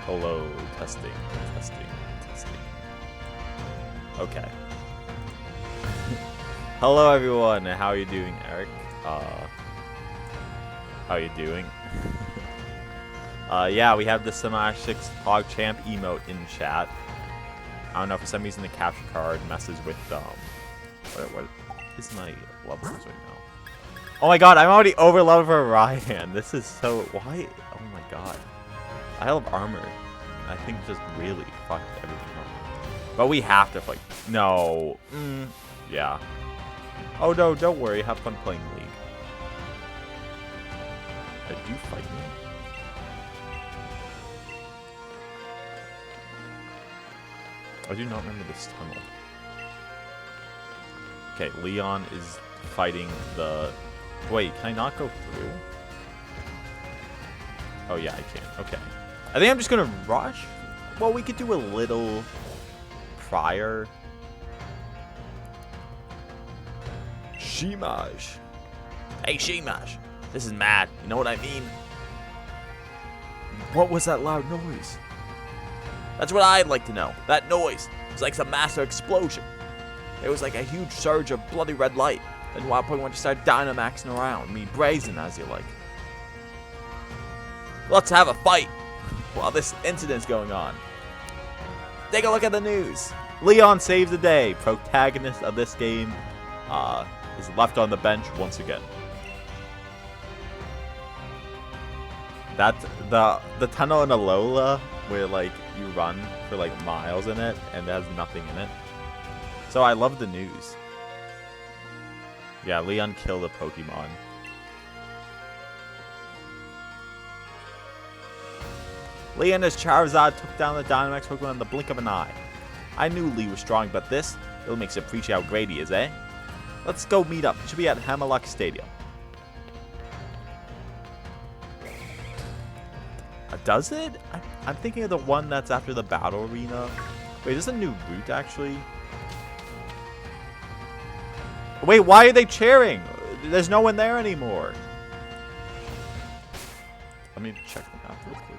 Hello, testing. Okay. Hello, everyone. How are you doing, Eric? How are you doing? Yeah, we have the Smash 6 PogChamp emote in chat. I don't know, for some reason the capture card messes with, what is my levels right now? Oh my god, I'm already over leveled for Ryan. This is so, why? Oh my god. I have armor. I think just really fucked everything up. But we have to fight. No. Yeah. Oh no, don't worry. Have fun playing League. Did you fight me? I do not remember this tunnel. Okay, Leon is fighting the... Wait, can I not go through? Oh yeah, I can. Okay. I think I'm just gonna rush. Well, we could do a little prior. Shimash. Hey, Shimash. This is mad. You know what I mean? What was that loud noise? That's what I'd like to know. That noise. It's like some massive explosion. It was like a huge surge of bloody red light. Then Wild Pokemon just started Dynamaxing around. Me brazen, as you like. Let's have a fight while this incident's going on. Take a look at the news. Leon saves the day. Protagonist of this game is left on the bench once again. That's the tunnel in Alola where like you run for like miles in it and it has nothing in it. So I love the news. Yeah, Leon killed a Pokemon. Leon as Charizard took down the Dynamax Pokemon in the blink of an eye. I knew Lee was strong, but this, it'll make you appreciate how great he is, eh? Let's go meet up. It should be at Hammerlock Stadium. Does it? I'm thinking of the one that's after the Battle Arena. Wait, is this a new route, actually? Wait, why are they cheering? There's no one there anymore. Let me check the map real quick.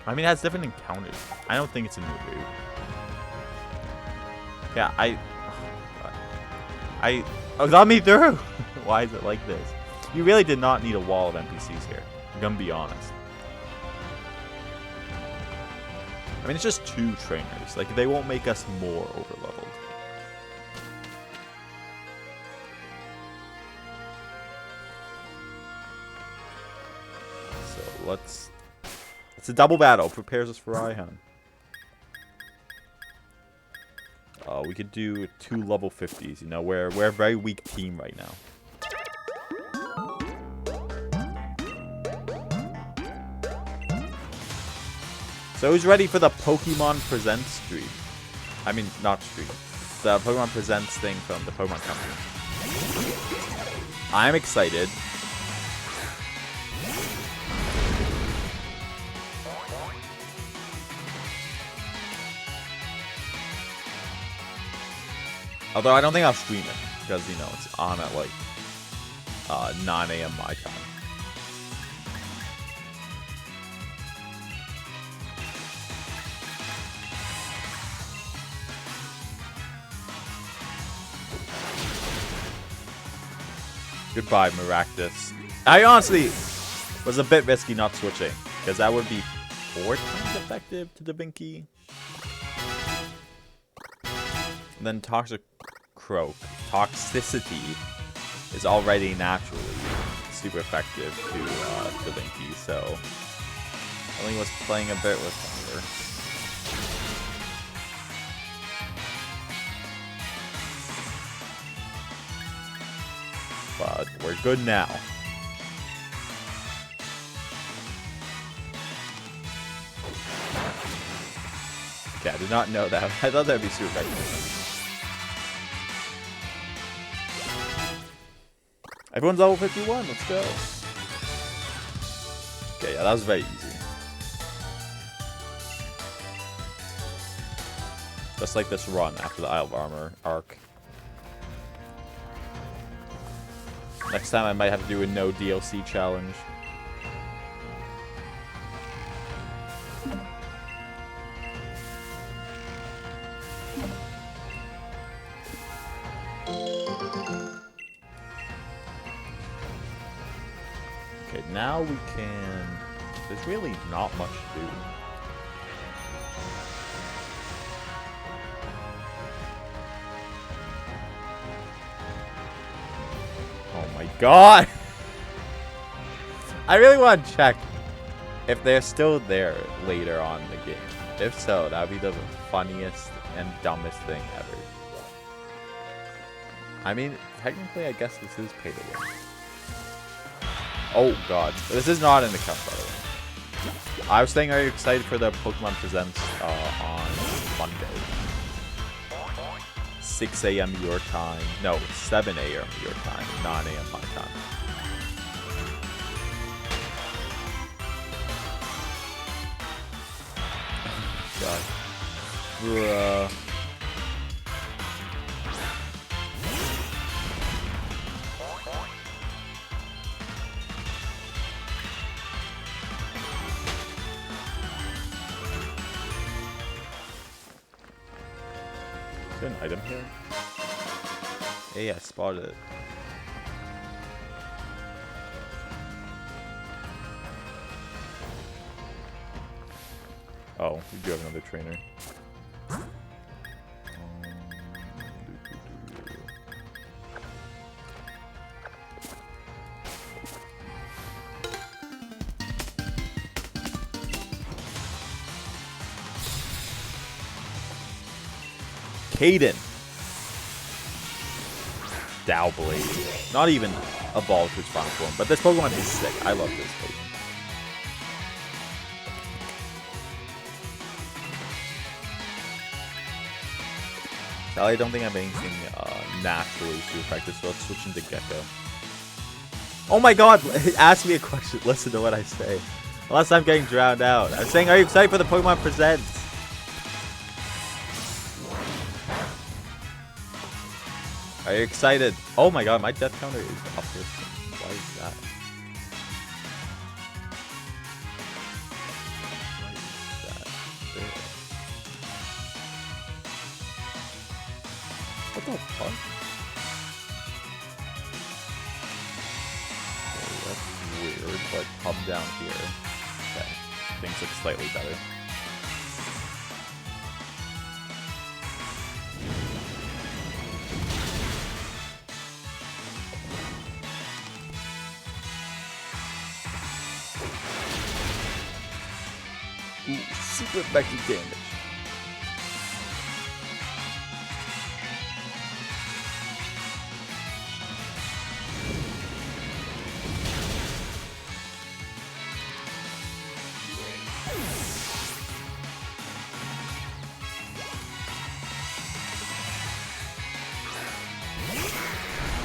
I mean, it has different encounters. I don't think it's a new route. Yeah, oh, got me through. Why is it like this? You really did not need a wall of NPCs here. I'm gonna be honest. I mean, it's just 2 trainers. Like, they won't make us more overleveled. So let's. It's a double battle. Prepares us for Raihan. We could do 2 level 50s. You know, we're a very weak team right now. So who's ready for the Pokemon Presents stream? I mean, not stream. The Pokemon Presents thing from the Pokemon Company. I'm excited. Although I don't think I'll stream it because, you know, it's on at like 9 a.m. my time. Goodbye, Maractus. I honestly was a bit risky not switching because that would be 4 times effective to the Binky. And then toxicity is already naturally super effective to the Binky, so I only was playing a bit with Thunder. But we're good now. Okay, I did not know that. I thought that would be super effective. Everyone's level 51. Let's go. Okay, yeah, that was very easy. Just like this run after the Isle of Armor arc. Next time I might have to do a no DLC challenge. Okay, now we can... There's really not much to do. Oh my god! I really want to check if they're still there later on in the game. If so, that would be the funniest and dumbest thing ever. I mean, technically, I guess this is pay to win. Oh god. This is not in the cup, by the way. I was saying, are you excited for the Pokemon Presents on Monday? 6 a.m. your time. No, 7 a.m. your time. 9 a.m. my time. God. Bruh. Is there an item here? Hey, I spotted it. Oh, we do have another trainer. Caden. Dowblade. Not even evolved to its final form, but this Pokemon is sick. I love this Pokemon. I don't think I have anything naturally super effective, so let's switch into Gecko. Oh my god! Ask me a question. Listen to what I say. Unless I'm getting drowned out. I'm saying, are you excited for the Pokemon Presents? Are you excited? Oh my god, my death counter is up here. Why is that? Why is that there? What the fuck? Okay, that's weird, but come down here. Okay, things look slightly better. Ooh, super effective damage.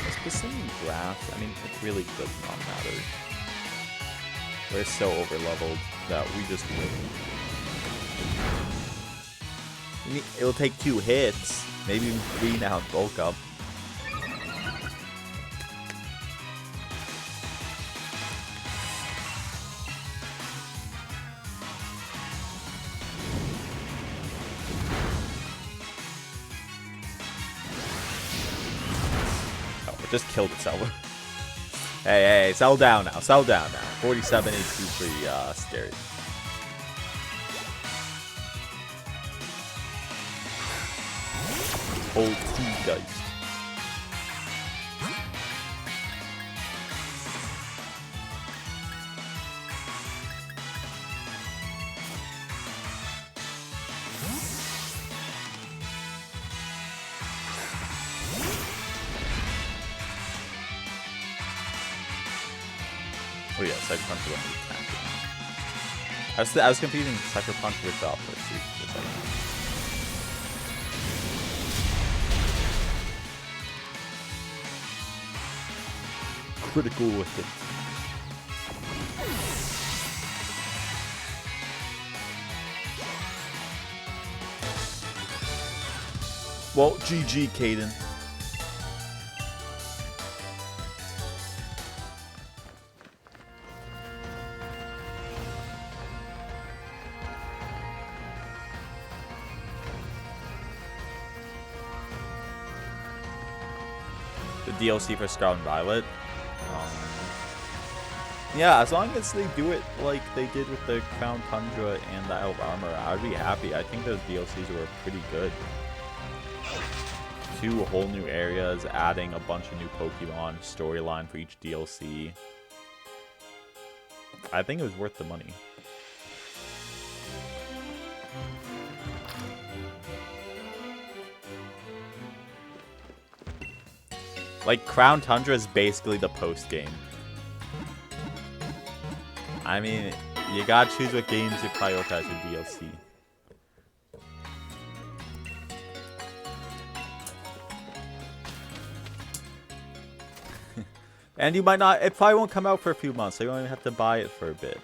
Is Pissing grass? I mean, it really does not matter. We're so over-leveled that we just win. It'll take 2 hits. Maybe 3 now and bulk up. Oh, it just killed itself. Hey, settle down now. Settle down now. 47 HP pretty scary. Old T dice. Oh yeah, Cyber Punch will only attack. I was confusing Cyber Punch with Pursuit for a second. Critical hit. Well, GG, Caden. The DLC for Scarlet and Violet. Yeah, as long as they do it like they did with the Crown Tundra and the Elf Armor, I'd be happy. I think those DLCs were pretty good. 2 whole new areas, adding a bunch of new Pokemon, storyline for each DLC. I think it was worth the money. Like, Crown Tundra is basically the post-game. I mean, you gotta choose what games you prioritize for DLC. And you might not, it probably won't come out for a few months, so you don't even have to buy it for a bit.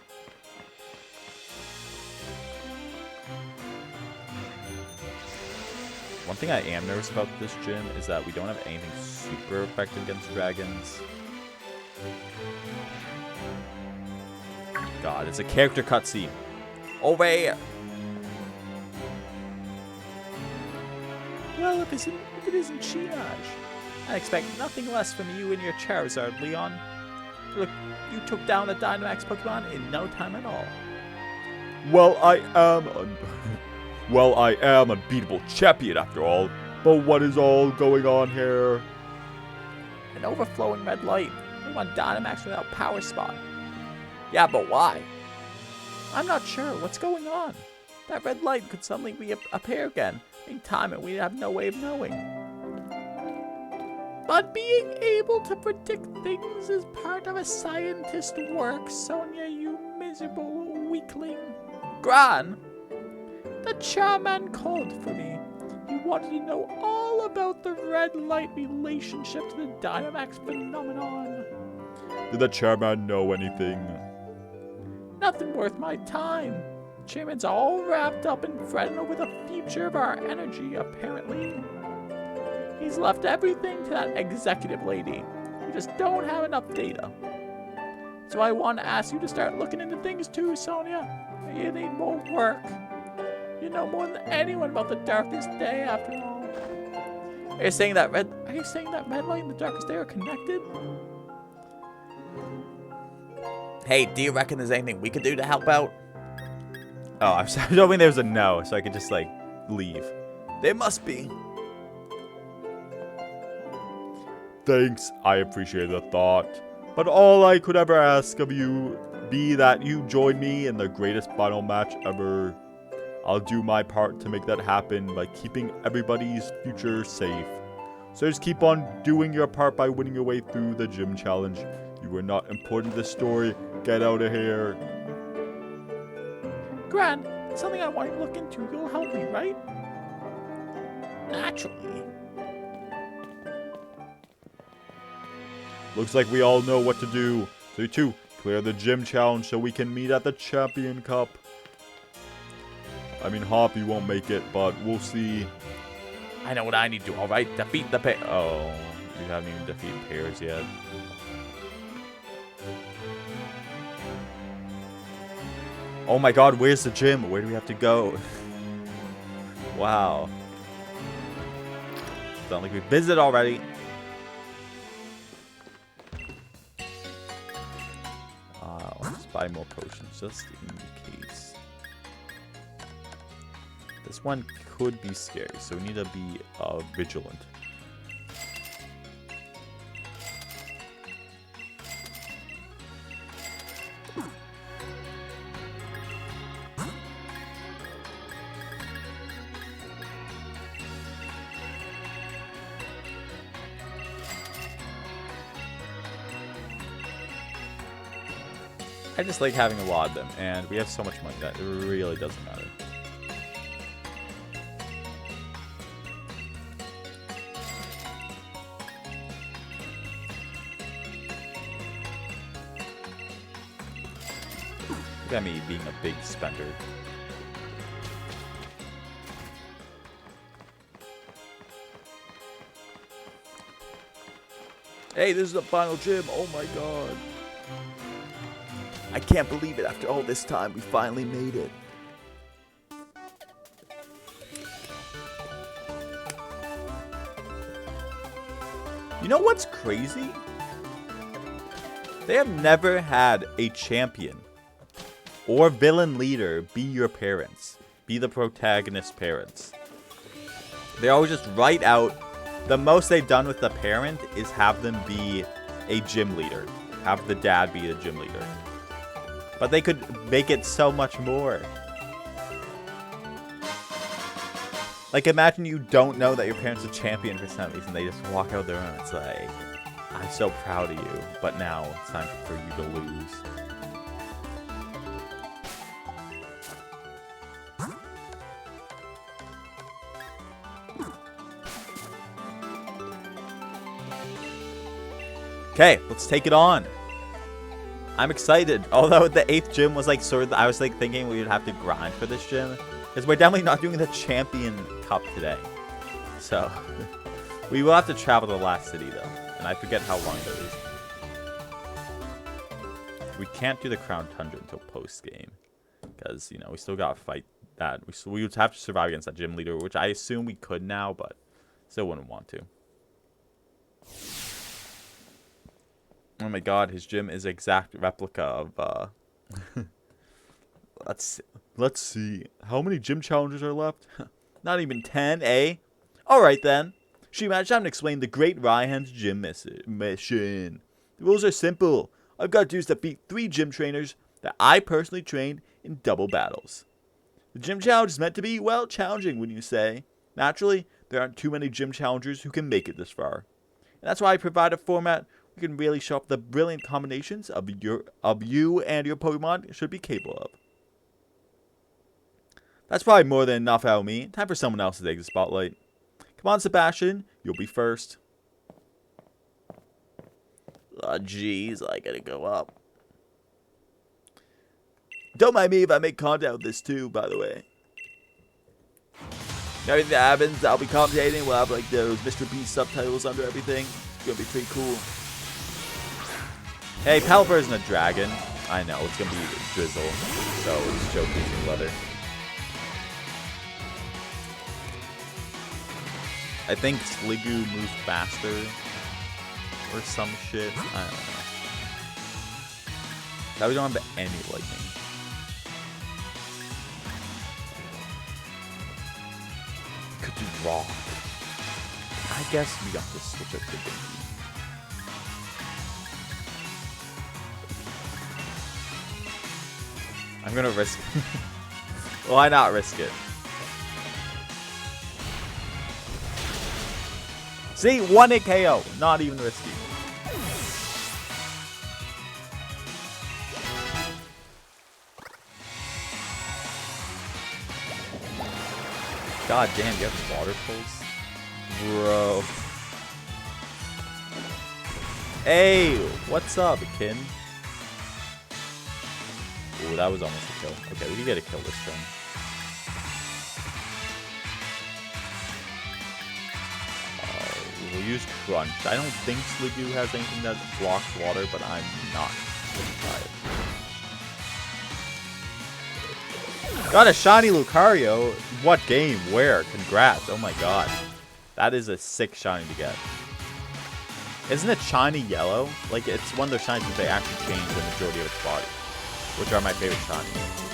One thing I am nervous about this gym is that we don't have anything super effective against dragons. God, it's a character cutscene. Over here. Well, if it isn't Chiage, I expect nothing less from you and your Charizard, Leon. Look, you took down the Dynamax Pokemon in no time at all. Well, I am unbeatable champion after all. But what is all going on here? An overflowing red light. They want Dynamax without Power Spot. Yeah, but why? I'm not sure. What's going on? That red light could suddenly appear again. In time, and we'd have no way of knowing. But being able to predict things is part of a scientist's work, Sonia, you miserable weakling. Gran, the chairman called for me. He wanted to know all about the red light relationship to the Dynamax phenomenon. Did the chairman know anything? Nothing worth my time. The chairman's all wrapped up and fretting over the future of our energy, apparently. He's left everything to that executive lady. We just don't have enough data. So I want to ask you to start looking into things too, Sonia. You need more work. You know more than anyone about the darkest day, after all. Are you saying that red light and the darkest day are connected? Hey, do you reckon there's anything we could do to help out? Oh, I was hoping there was a no, so I could just, like, leave. There must be. Thanks, I appreciate the thought. But all I could ever ask of you be that you join me in the greatest final match ever. I'll do my part to make that happen by keeping everybody's future safe. So just keep on doing your part by winning your way through the gym challenge. You were not important to the story. Get out of here. Gran, something I want to look into. You'll help me, right? Naturally. Looks like we all know what to do. So you two, clear the gym challenge so we can meet at the Champion Cup. I mean, Hoppy won't make it, but we'll see. I know what I need to do, alright? Defeat the pair. Oh, you haven't even defeated pairs yet. Oh my god, where's the gym? Where do we have to go? Wow. Sounds like we visited already. Let's buy more potions just in case. This one could be scary, so we need to be vigilant. I just like having a lot of them, and we have so much money that it really doesn't matter. Look at me being a big spender. Hey, this is the final gym. Oh my god. I can't believe it. After all this time, we finally made it. You know what's crazy? They have never had a champion or villain leader be your parents. Be the protagonist parents. They always just write out. The most they've done with the parent is have them be a gym leader. Have the dad be a gym leader. But they could make it so much more. Like, imagine you don't know that your parents are champion for some reason. They just walk out there and it's like, I'm so proud of you, but now it's time for you to lose. Okay, let's take it on. I'm excited. Although the 8th gym was like sort of, I was like thinking we would have to grind for this gym. Because we're definitely not doing the Champion Cup today. So, we will have to travel to the last city though. And I forget how long that is. We can't do the Crown Tundra until post-game. Because, you know, we still got to fight that. We would have to survive against that gym leader, which I assume we could now, but still wouldn't want to. Oh my god, his gym is exact replica of, Let's see. How many gym challenges are left? Not even 10, eh? Alright then. She-Match, time to explain the Great Raihan's gym mission. The rules are simple. All I've got to do is defeat 3 gym trainers that I personally trained in double battles. The gym challenge is meant to be, well, challenging, wouldn't you say? Naturally, there aren't too many gym challengers who can make it this far. And that's why I provide a format where you can really show up the brilliant combinations of you and your Pokemon should be capable of. That's probably more than enough out of me. Time for someone else to take the spotlight. Come on, Sebastian. You'll be first. Oh, jeez. I gotta go up. Don't mind me if I make content with this too, by the way. Everything that happens, I'll be commentating. We'll have like those Mr. Beast subtitles under everything. It's gonna be pretty cool. Hey, Pelipper isn't a dragon. I know, it's gonna be Drizzle. So it's showcasing weather. I think Sliggoo moves faster or some shit. I don't know. Now we don't have any lightning. Could do rock. I guess we got to switch up the game. I'm gonna risk it. Why not risk it? See, 1-hit KO. Not even risky. God damn, you have water pulse? Bro. Hey, what's up, kin? Ooh, that was almost a kill. Okay, we can get a kill this turn. We'll use Crunch. I don't think Sliggoo has anything that blocks water, but I'm not gonna try it. Got a shiny Lucario. What game? Where? Congrats. Oh my god. That is a sick shiny to get. Isn't it shiny yellow? Like, it's one of those shinies that they actually change the majority of its body, which are my favorite shinies.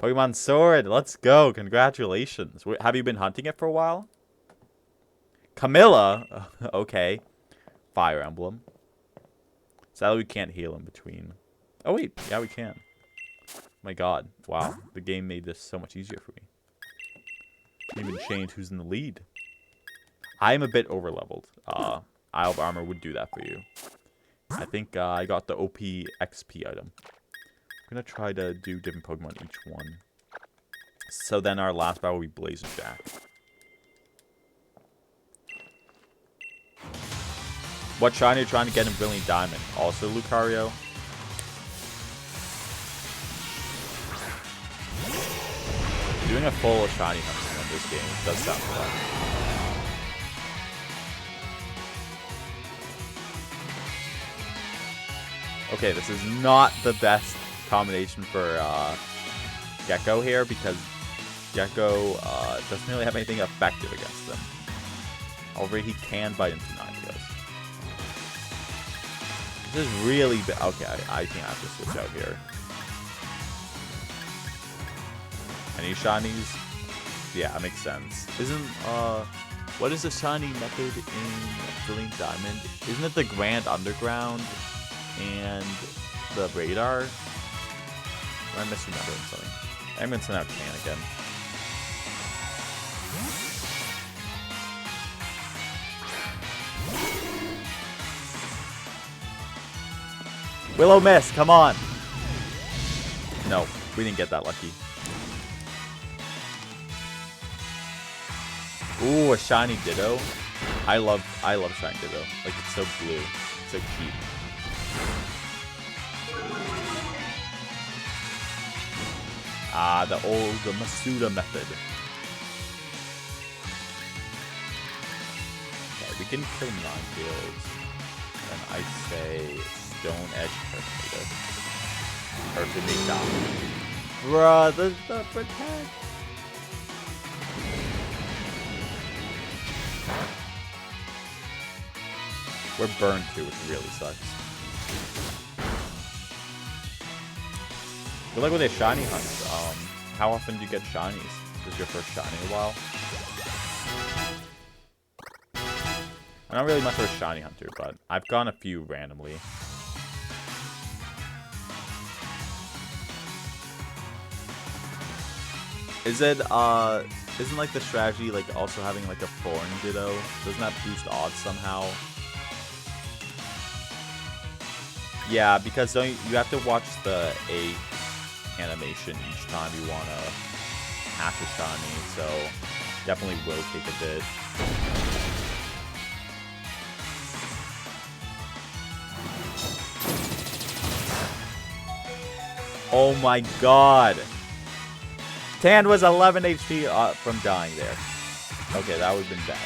Pokemon Sword, let's go. Congratulations. Have you been hunting it for a while? Camilla? Okay. Fire Emblem. Sadly, we can't heal in between. Oh, wait. Yeah, we can. My god. Wow. The game made this so much easier for me. Didn't even change who's in the lead. I am a bit overleveled. Isle of Armor would do that for you. I think I got the OP XP item. I'm going to try to do different Pokemon each one. So then our last battle will be Blaze and Jack. What shiny are you trying to get in Brilliant Diamond? Also Lucario? Doing a full shiny hunting in this game does sound fun. Okay, this is not the best combination for Gecko here because Gecko doesn't really have anything effective against them. However, he can bite into Ninetales. This is really bad. Okay, I think I have to switch out here. Any shinies? Yeah, that makes sense. Isn't, what is the shiny method in Brilliant Diamond? Isn't it the Grand Underground and the Radar? Or am I misremembering something? I'm going to send out Can again. Willow Miss, come on! No, we didn't get that lucky. Ooh, a shiny Ditto. I love shiny Ditto. Like, it's so blue. It's so cute. Ah, the Masuda method. Okay, we can kill Ninetales. And I say Stone Edge Terminator. Terminate down. Bruh, the protect. We're burned too, which really sucks. Good luck with a shiny hunt. How often do you get shinies? This is your first shiny in a while. I'm not really much of a shiny hunter, but I've gotten a few randomly. Is it, isn't like the strategy like also having like a foreign Ditto? Doesn't that boost odds somehow? Yeah, because don't you have to watch the A animation each time you want to hatch a shiny, so definitely will take a bit. Oh my god! Tan was 11 HP from dying there. Okay, that would have been bad.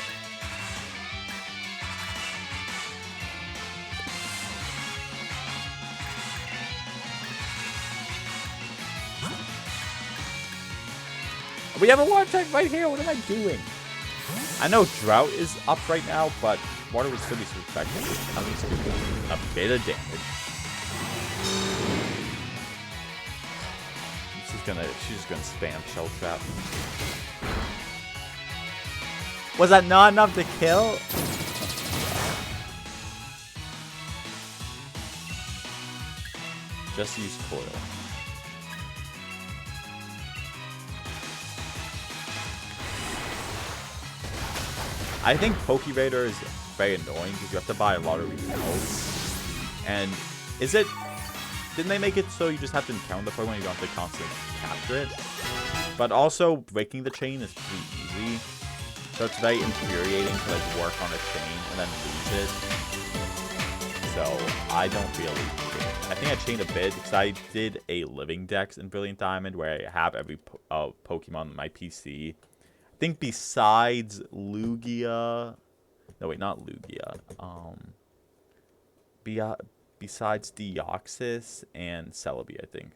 We have a water tank right here. What am I doing? I know Drought is up right now, but water would still be so effective. At least a bit of damage. She's just gonna spam Shell Trap. Was that not enough to kill? Just use Coil. I think Pokeraider is very annoying because you have to buy a lot of repels. And is it... Didn't they make it so you just have to encounter the Pokemon, you don't have to constantly capture it? But also, breaking the chain is pretty easy. So it's very infuriating to like work on a chain and then lose it. So I don't really chain. I think I chained a bit because I did a Living Dex in Brilliant Diamond where I have every Pokemon on my PC. I think besides Lugia... No, wait, not Lugia. Besides Deoxys and Celebi, I think.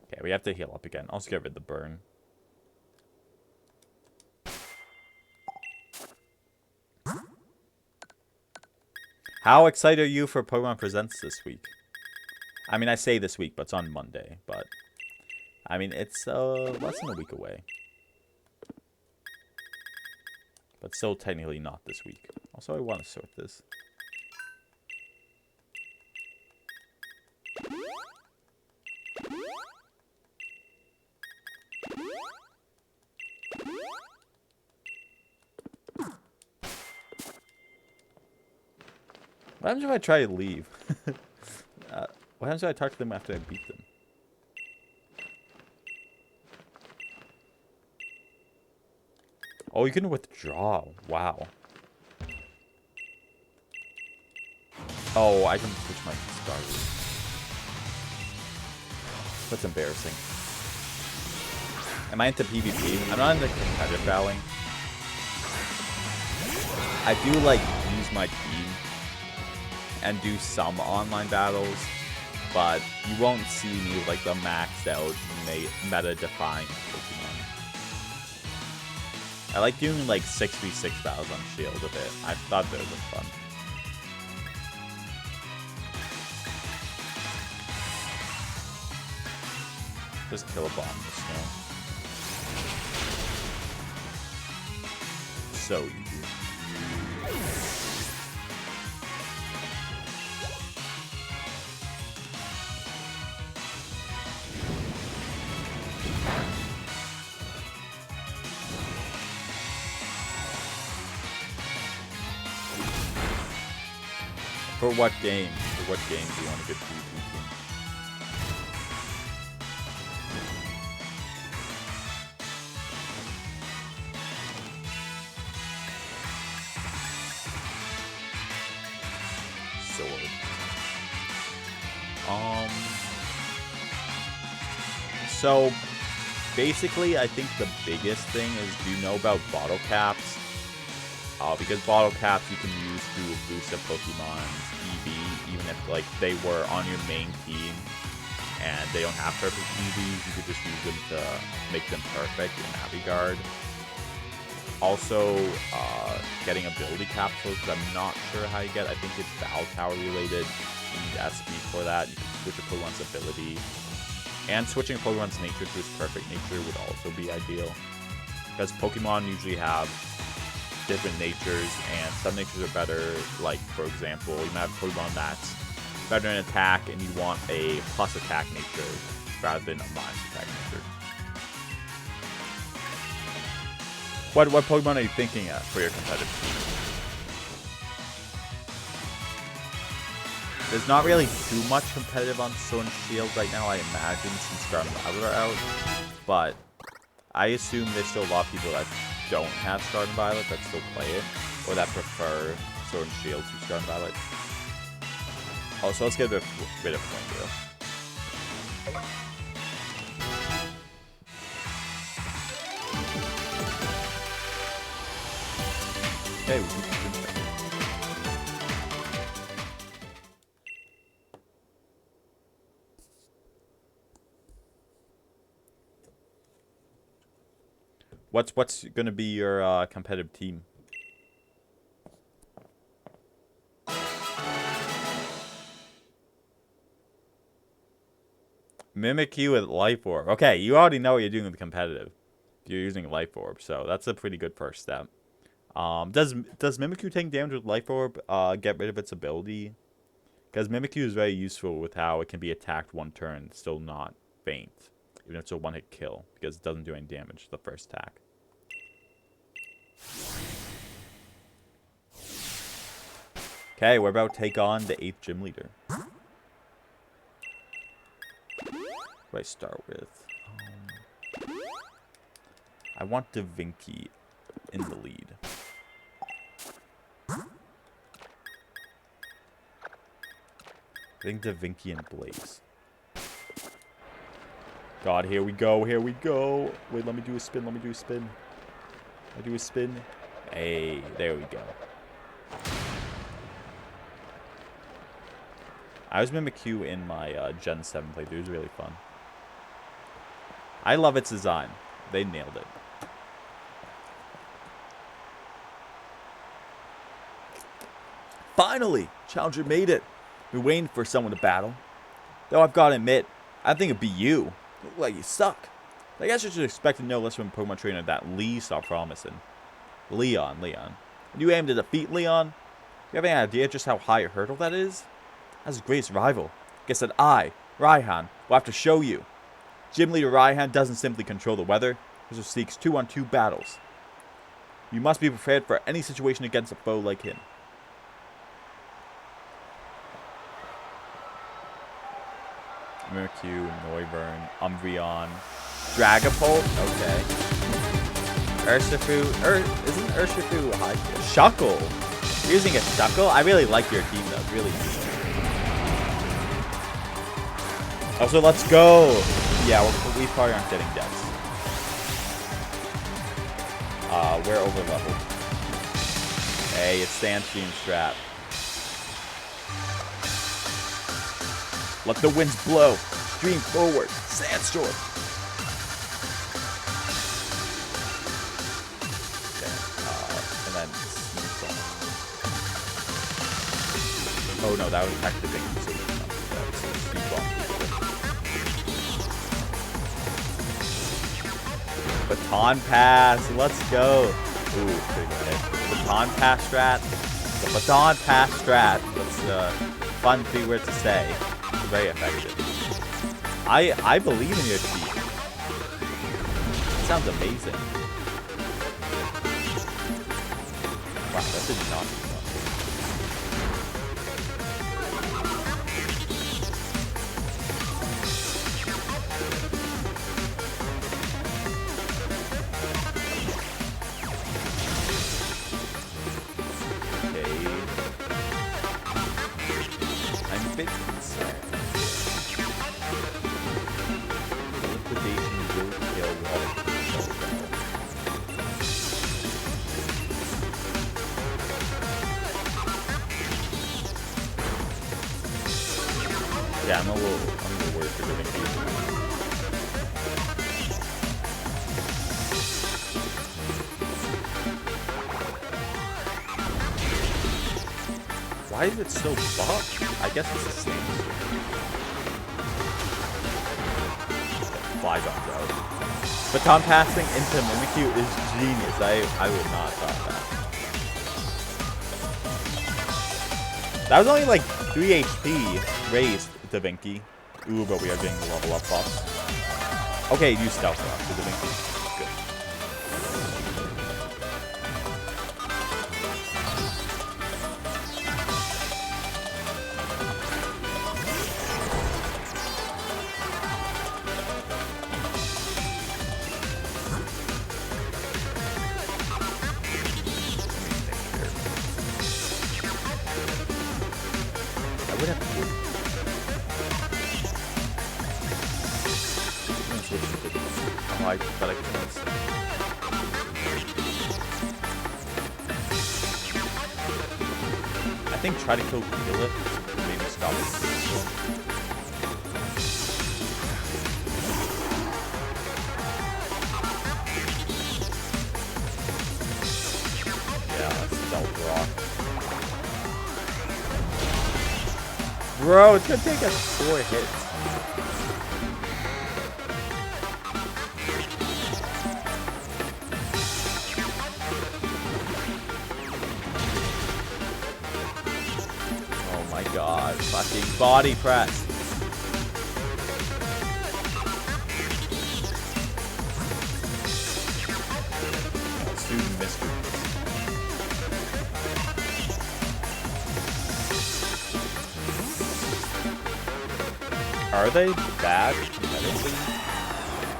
Okay, we have to heal up again. I'll just get rid of the burn. How excited are you for Pokemon Presents this week? I mean, I say this week, but it's on Monday. But, I mean, it's less than a week away. But still technically not this week. Also, I want to sort this. What happens if I try to leave? What happens if I talk to them after I beat them? Oh, you can withdraw. Wow. Oh, I can switch my starters. That's embarrassing. Am I into PvP? I'm not into competitive battling. I do, like, use my team and do some online battles, but you won't see me with like the maxed out meta-defying Pokemon. I like doing like 6v6 battles on Shield a bit. I thought those were fun. Just kill a bomb in the snow. So easy. For what game? For what game do you want a good PvP team? Sword. So basically, I think the biggest thing is, do you know about bottle caps? Because bottle caps you can use to boost a Pokemon's EV, even if like they were on your main team and they don't have perfect EVs, you could just use them to make them perfect in that regard. Also, getting ability capsules, because I'm not sure how you get. I think it's Battle Tower related. You need SP for that. You can switch a Pokemon's ability. And switching a Pokemon's nature to its perfect nature would also be ideal. Because Pokemon usually have different natures, and some natures are better. Like, for example, you might have a Pokemon that's better in attack, and you want a plus attack nature rather than a minus attack nature. What Pokemon are you thinking of for your competitive team? There's not really too much competitive on Sword and Shield right now, I imagine, since Scarlet and Violet are out. But I assume there's still a lot of people that don't have Scarlet and Violet that still play it, or that prefer Sword and Shield to Scarlet and Violet. Oh, so let's get rid of Flame Wheel. Okay, we can What's gonna be your competitive team? Mimikyu with Life Orb. Okay, you already know what you're doing with competitive. You're using Life Orb, so that's a pretty good first step. Does Mimikyu take damage with Life Orb get rid of its ability? Because Mimikyu is very useful with how it can be attacked one turn, still not faint. Even if it's a one-hit kill, because it doesn't do any damage the first attack. Okay, we're about to take on the 8th gym leader. What do I start with? I want Davinci in the lead. I think Davinci and Blaze. God, here we go, here we go. Wait, let me do a spin, let me do a spin. I do a spin. Hey, there we go. I was Mimikyu in my Gen 7 playthrough. It was really fun. I love its design. They nailed it. Finally! Challenger made it. Been waiting for someone to battle. Though I've got to admit, I think it'd be you. You look like you suck. I guess you should expect to no less from Pokemon trainer that Lee saw promising. Leon. When you aim to defeat Leon, do you have any idea just how high a hurdle that is? As his greatest rival, guess that I, Raihan, will have to show you. Gym Leader Raihan doesn't simply control the weather, he also seeks 2-on-2 battles. You must be prepared for any situation against a foe like him. Mimikyu, Noivern, Umbreon, Dragapult, okay. Urshifu, isn't Urshifu high? Shuckle! You're using a Shuckle? I really like your team though, it's really neat. Oh, so let's go! Yeah, we probably aren't getting deaths. We're over leveled. Hey, it's Sandstream Strap. Let the winds blow. Stream forward. Sandstorm. Okay, and then Nuzlocke. Oh no, that was activating. So that's Baton pass. Let's go. Ooh, pretty good hit. Baton pass strat. The baton pass strat. That's fun 3 words to say. It's very effective. I believe in your team. It sounds amazing. Wow, that did not do well. Okay. I'm a bit concerned. Yeah, I'm a little worried for giving people. Why is it so buffed? I guess it's the same. Fly guns out. Baton passing into Mimikyu is genius. I would not have thought that. That was only like 3 HP raised to Vinky. Ooh, but we are getting the level up buff. Okay, use Stealth Rock to the Vinky. Good. I would have to but I can't see. I think try to kill it, maybe stop it. Yeah, that's Stealth Rock. Bro, it's gonna take us 4 hits. God, fucking body press. Let's do mysteries. Are they bad competitively?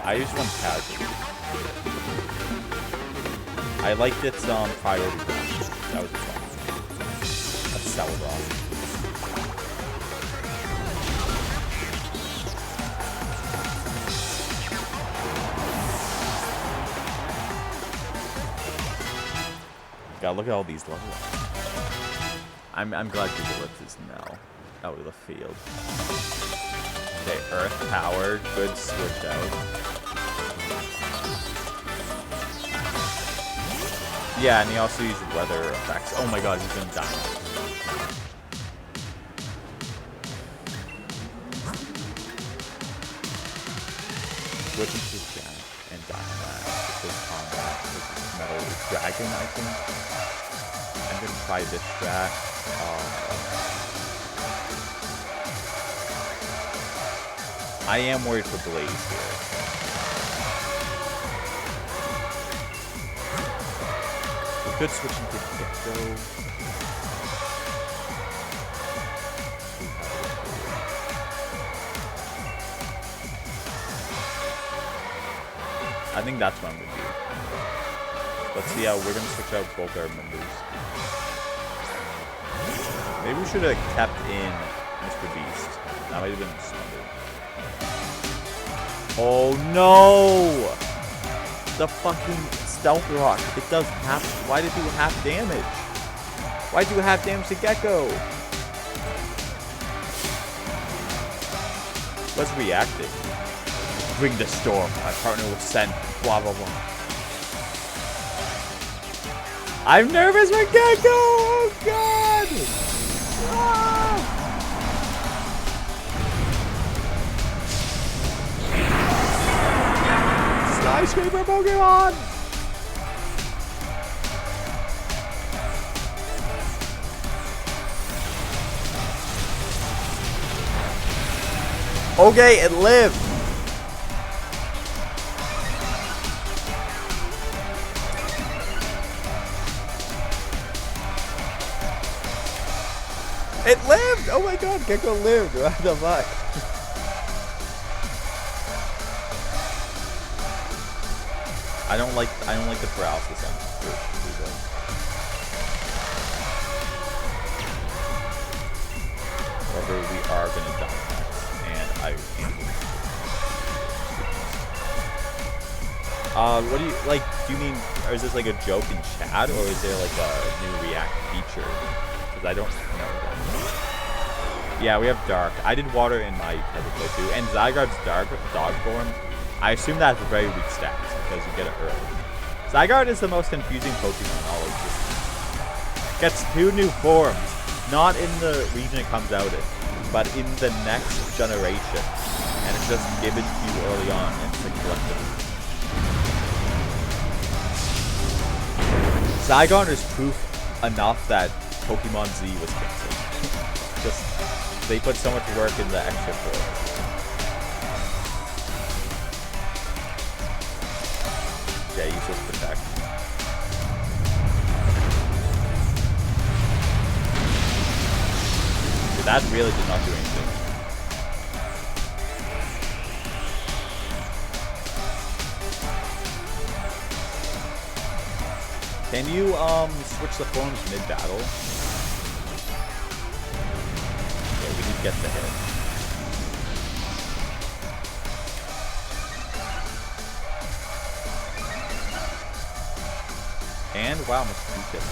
I use one casually. I liked its priority round. That was fun. A Cell Rock. God, look at all these level ups. I'm glad Google is now out of the field. Okay, Earth Power, good switch out. Yeah, and he also uses weather effects. Oh my god, he's gonna die. Switching to Jack and Dynamax with combat with Metal Dragon, I think. I'm gonna try this strat. I am worried for Blaze here. We could switch into Gecko. I think that's what I'm gonna do. Let's see how we're gonna switch out both our members. Maybe we should have kept in Mr. Beast. That might have been smarter. Oh no! The fucking Stealth Rock. It does half. Why did it do half damage? Why do half damage to Gecko? What's reacting? Bring the storm. My partner will send. Blah blah blah. I'm nervous for Gecko. Oh God! Ah! Skyscraper Pokemon. Okay, it lived. It lived! Oh my god, Gecko lived. What the fuck? I don't like the paralysis on however, we are gonna die next, and I what do you like? Do you mean, or is this like a joke in chat, or is there like a new React feature? Because I don't know that. Yeah, we have Dark. I did Water in my Pepperplay too, and Zygarde's Dark Dog form. I assume that's very weak stats because you get it early. Zygarde is the most confusing Pokemon in all existence. Gets 2 new forms, not in the region it comes out in, but in the next generation, and it's just given to you early on and it's like collectible. Zygarde is proof enough that Pokemon Z was canceled. Just they put so much work in the extra forms. Yeah, useless protect. Dude, that really did not do anything. Can you switch the forms mid-battle? Yeah, we did get the hit. And wow, Mr. Duke gets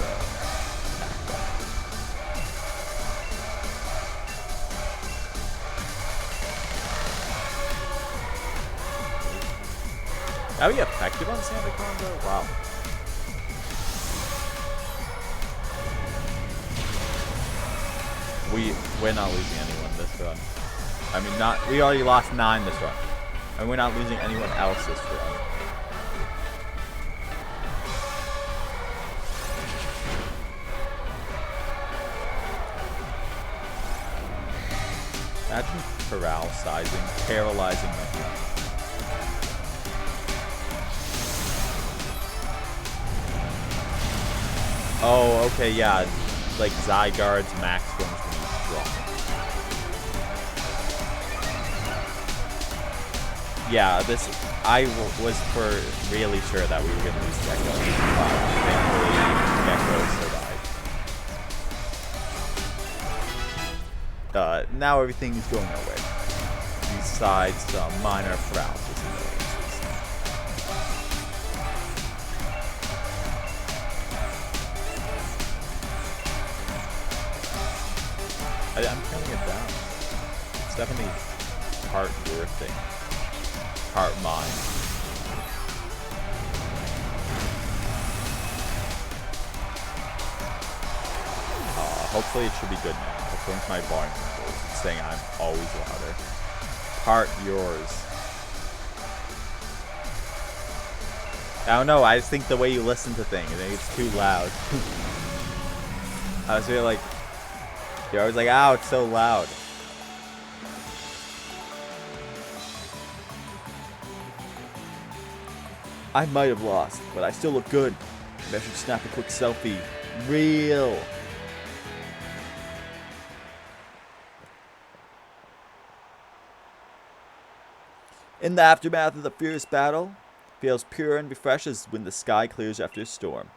Are we effective on Santa Combo? Wow. We're not losing anyone this run. I mean, we already lost 9 this run. And we're not losing anyone else this run. Imagine paralyzing my team. Oh, okay, yeah. Like Zygarde's max forms when he's strong. Yeah, I was for really sure that we were gonna lose Gecko. Thankfully, Gecko survived. Now everything is going our way. Besides some minor paralysis annoyances. I'm turning it down. It's definitely part your thing. Part mine. Hopefully it should be good now. According to my volume controls, it's saying I'm always louder. Part yours. I don't know, I just think the way you listen to things, I think it's too loud. I was really like, you're always like, ow, it's so loud. I might have lost, but I still look good. Maybe I should snap a quick selfie. Real. In the aftermath of the fierce battle, feels pure and refreshed as when the sky clears after a storm.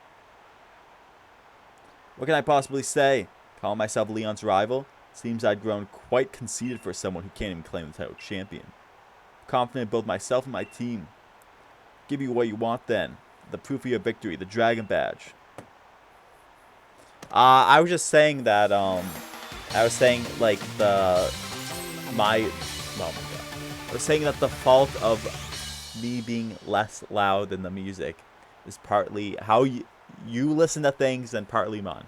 What can I possibly say? Call myself Leon's rival? Seems I'd grown quite conceited for someone who can't even claim the title of champion. Confident in both myself and my team. Give you what you want then. The proof of your victory, the Dragon Badge. I was just saying that, I was saying, like, oh my god. I was saying that the fault of me being less loud than the music is partly how you listen to things and partly mine.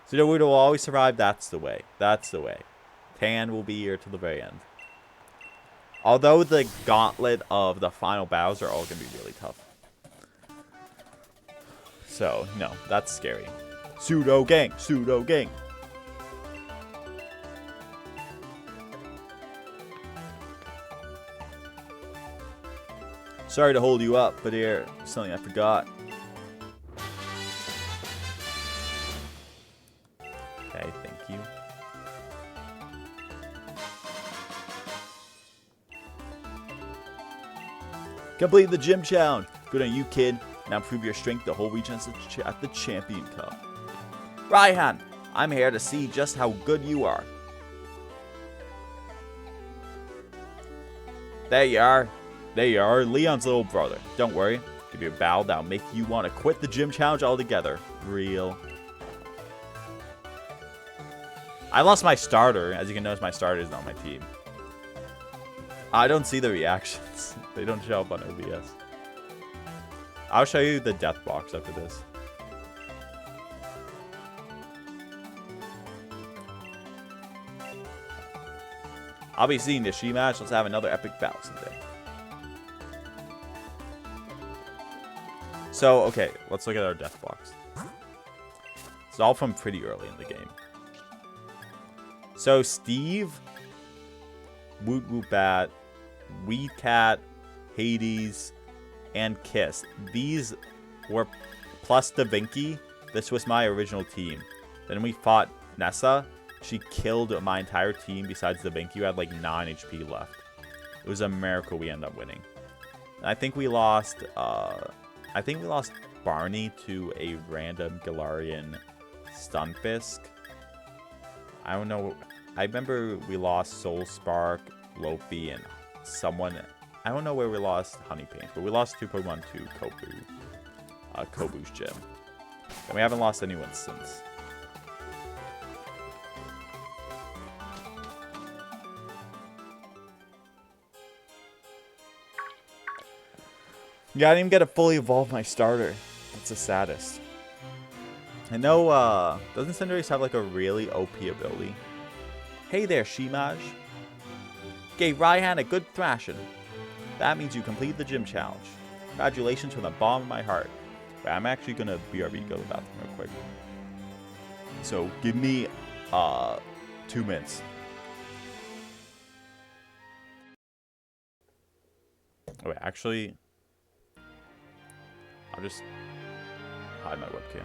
So we will always survive. That's the way. That's the way. Tan will be here till the very end. Although the gauntlet of the final battles are all going to be really tough. So, no, that's scary. Pseudo gang. Pseudo gang. Sorry to hold you up, but here, something I forgot. Okay, thank you. Complete the gym challenge. Good on you, kid. Now prove your strength the whole region at the Champion Cup. Raihan, I'm here to see just how good you are. There you are. There you are, Leon's little brother. Don't worry. Give you a bow that'll make you want to quit the gym challenge altogether. Real. I lost my starter. As you can notice, my starter is not on my team. I don't see the reactions. They don't show up on OBS. I'll show you the death box after this. I'll be seeing this match. Let's have another epic battle someday. So, okay, let's look at our death box. It's all from pretty early in the game. So, Steve, Woot Woot Bat, Weed Cat, Hades, and Kiss. These were plus Da Vinci. This was my original team. Then we fought Nessa. She killed my entire team besides Da Vinci, who had like 9 HP left. It was a miracle we ended up winning. And I think we lost Barney to a random Galarian Stunfisk. I don't know. I remember we lost Soul Spark, Lofi, and someone. I don't know where we lost Honeypaint, but we lost 2 Pokemon to Kobu's gym. And we haven't lost anyone since. Yeah, I didn't even get to fully evolve my starter. That's the saddest. I know, doesn't Cinderace have like a really OP ability? Hey there, Shimaj. Gave Raihan a good thrashing. That means you complete the gym challenge. Congratulations from the bottom of my heart. But I'm actually gonna BRB to go to the bathroom real quick. So give me 2 minutes. Oh wait, actually, I'll just hide my webcam.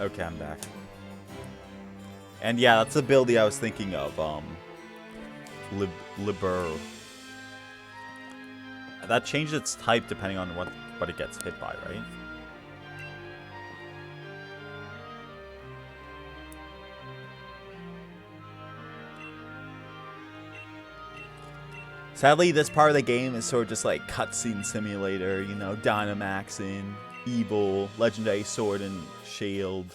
Okay, I'm back. And yeah, that's the ability I was thinking of. Liber. That changed its type depending on what it gets hit by, right? Sadly, this part of the game is sort of just like cutscene simulator, you know, Dynamaxing, Evil, Legendary Sword and Shield.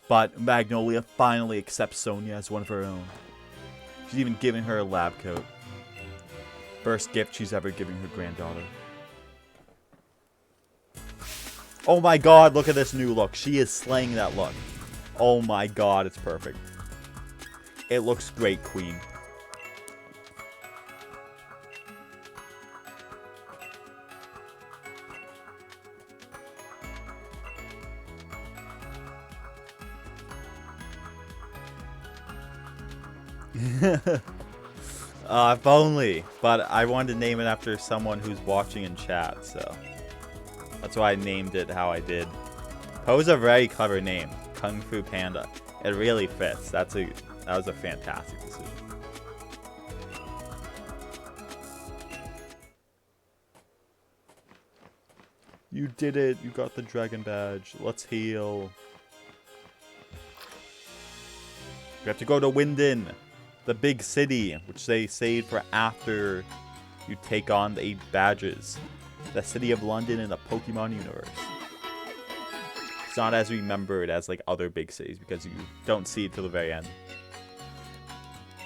But Magnolia finally accepts Sonia as one of her own. She's even giving her a lab coat. First gift she's ever giving her granddaughter. Oh my god, look at this new look. She is slaying that look. Oh my god, it's perfect. It looks great, Queen. If only. But I wanted to name it after someone who's watching in chat, so that's why I named it how I did. Poe's a very clever name, Kung Fu Panda. It really fits. That was a fantastic decision. You did it. You got the dragon badge. Let's heal. We have to go to Winden, the big city, which they saved for after you take on the 8 badges. The city of London in the Pokemon universe. It's not as remembered as like other big cities because you don't see it till the very end.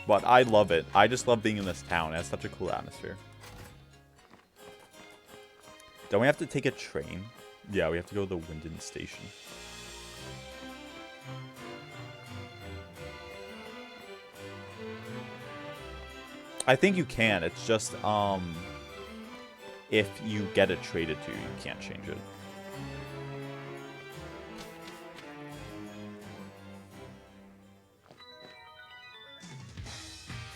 But I love it. I just love being in this town. It has such a cool atmosphere. Don't we have to take a train? Yeah, we have to go to the Winden station. I think you can. It's just, if you get it traded to, you can't change it.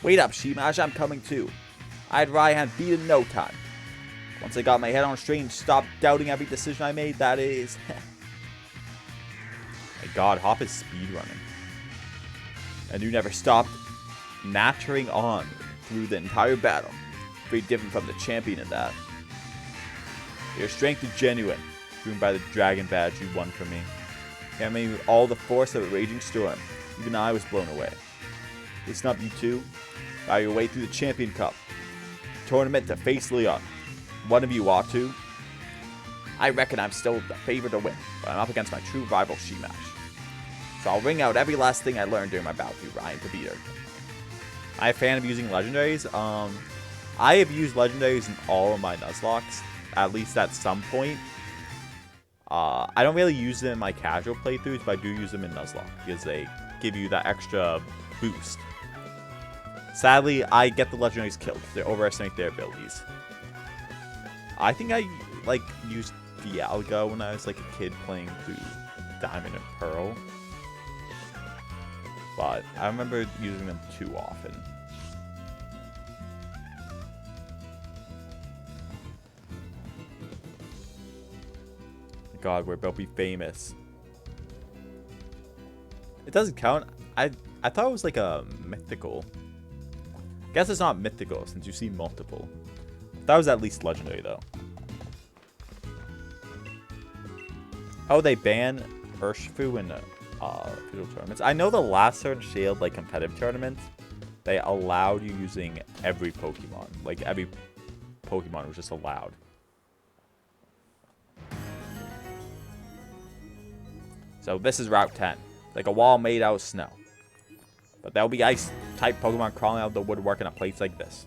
Wait up, Shimash, I'm coming too. I had Raihan beat in no time. Once I got my head on straight and stopped doubting every decision I made, that is... My god, Hop is speedrunning. And you never stopped nattering on through the entire battle. Very different from the champion in that. Your strength is genuine, proven by the dragon badge you won from me. You made with all the force of a raging storm. Even I was blown away. Listen up, you two. Bow your way through the Champion Cup tournament to face Leon. One of you ought to. I reckon I'm still the favorite to win, but I'm up against my true rival, Shimash. So I'll ring out every last thing I learned during my bout with Ryan to beat her. I'm a fan of using legendaries. I have used legendaries in all of my Nuzlockes, at least at some point. I don't really use them in my casual playthroughs, but I do use them in Nuzlocke because they give you that extra boost. Sadly, I get the legendaries killed. They overestimate their abilities. I think I used Dialga when I was like a kid playing through Diamond and Pearl. But I remember using them too often. God, we're about to be famous. It doesn't count. I thought it was like a mythical. I guess it's not mythical since you see multiple. That was at least legendary though. Oh, they ban Urshifu in official tournaments. I know the last Sword and Shield like competitive tournaments, they allowed you using every Pokemon. Like every Pokemon was just allowed. So this is Route 10. Like a wall made out of snow. But there'll be ice-type Pokemon crawling out of the woodwork in a place like this.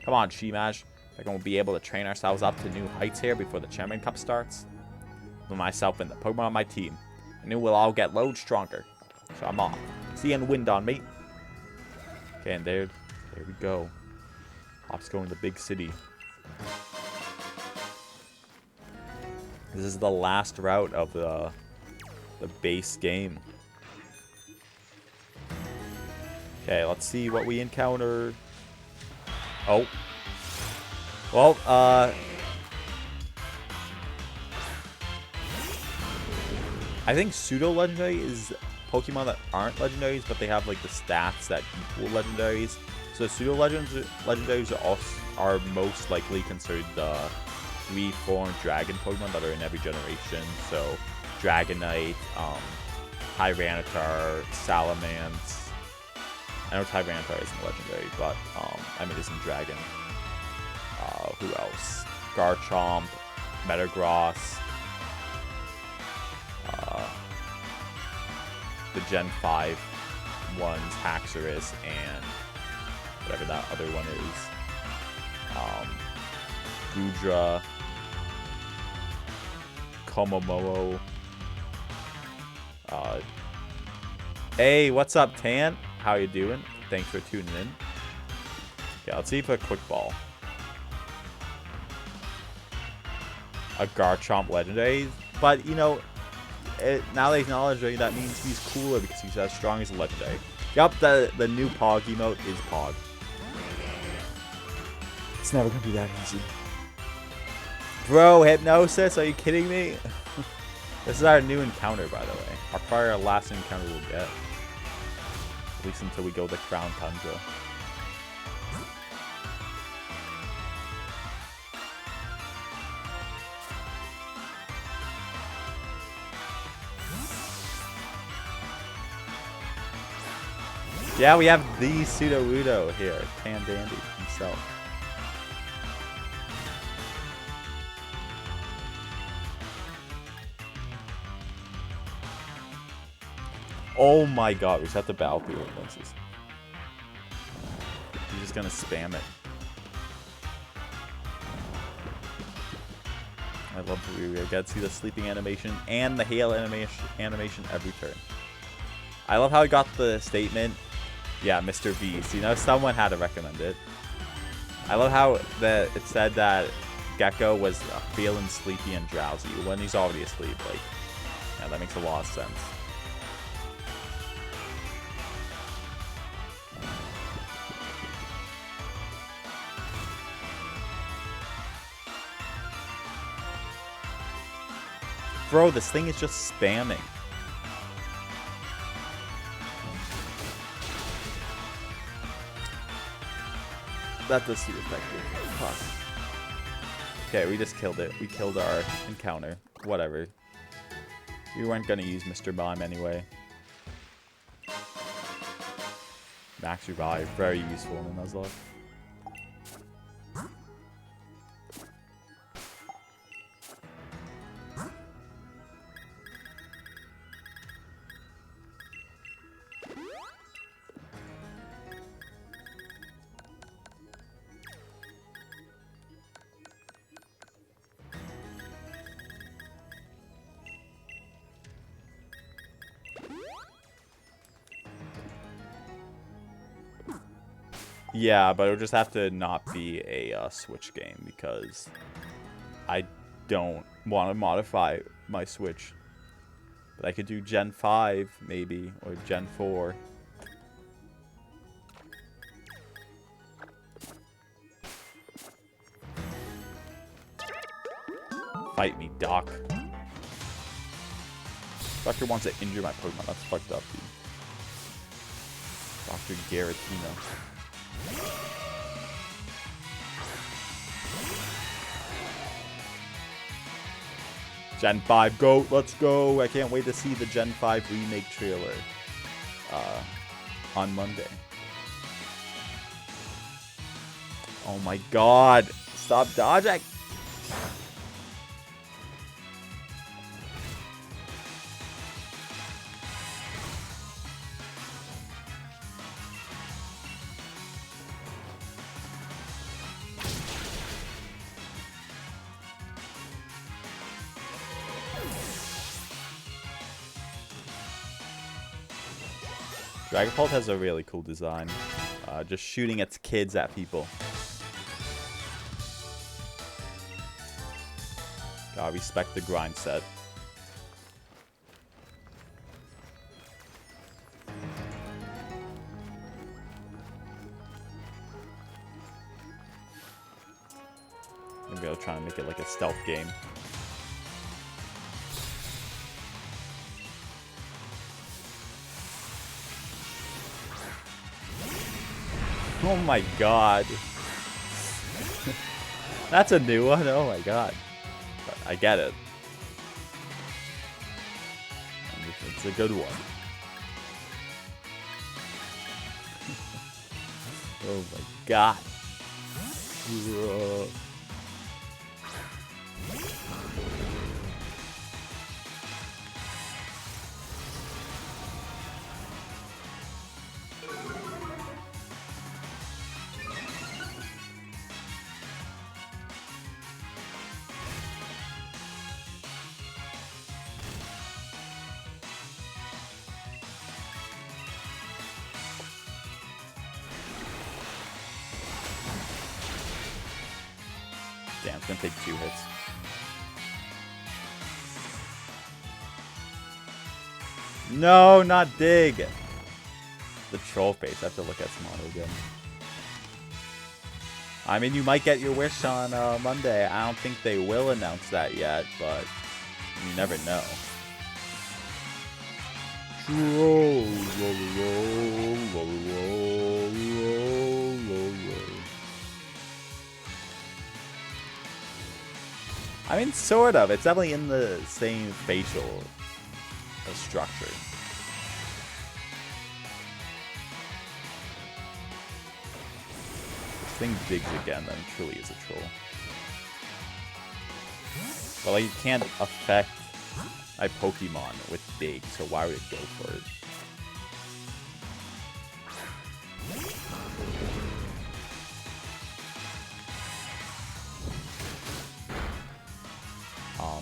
Come on, Shimash. We're going to be able to train ourselves up to new heights here before the Champion Cup starts. With myself and the Pokemon on my team. I knew we'll all get loads stronger. So I'm off. See you in Windon, mate. Okay, and there we go. Hop's going to the big city. This is the last route of the base game. Okay, let's see what we encounter. Oh. Well, I think pseudo-legendary is Pokemon that aren't legendaries, but they have like the stats that equal legendaries. So pseudo-legendaries are most likely considered the 3-form dragon Pokemon that are in every generation. So Dragonite, Tyranitar, Salamence. I know Tyranitar isn't legendary, but I mean, isn't dragon. Who else? Garchomp, Metagross, the Gen 5 ones, Haxorus, and whatever that other one is. Gudra, Komomomo. Hey, what's up, Tan? How you doing? Thanks for tuning in. Yeah, let's see if a quick ball. A Garchomp legendary, but you know, now that he's not legendary, that means he's cooler because he's as strong as a legendary. Yup, the new Pog emote is Pog. It's never gonna be that easy. Bro, Hypnosis, are you kidding me? This is our new encounter, by the way. Our last encounter we'll get. At least until we go to Crown Tundra. Yeah, we have the Sudowoodo here, Tan Dandy himself. Oh my god, we just have to battle through influences. He's just gonna spam it. I love that we get to see the sleeping animation and the hail animation every turn. I love how he got the statement. Yeah, Mr. Beast. You know, someone had to recommend it. I love how it said that Gecko was feeling sleepy and drowsy when he's already asleep. Like, yeah, that makes a lot of sense. Bro, this thing is just spamming. That does seem effective. Huh. Okay, we just killed it. We killed our encounter. Whatever. We weren't gonna use Mr. Mime anyway. Max Revive, very useful in the Nuzlocke. Yeah, but it'll just have to not be a Switch game because I don't want to modify my Switch. But I could do Gen 5 maybe, or Gen 4. Fight me, Doc. Doctor wants to injure my Pokemon. That's fucked up, dude. Dr. Garatina. Gen 5 go, let's go. I can't wait to see the Gen 5 remake trailer on Monday. Oh my god, stop dodging. Dragapult has a really cool design. Just shooting its kids at people. Gotta respect the grind set. Maybe I'll try and make it like a stealth game. Oh my god. That's a new one? Oh my god. But I get it. It's a good one. Oh my god. Damn, it's gonna take 2 hits. No, not dig. The troll face. I have to look at Smono again. I mean, you might get your wish on Monday. I don't think they will announce that yet, but you never know. I mean, sort of. It's definitely in the same facial structure. This thing digs again, then it truly is a troll. But like, you can't affect my Pokemon with dig, so why would it go for it?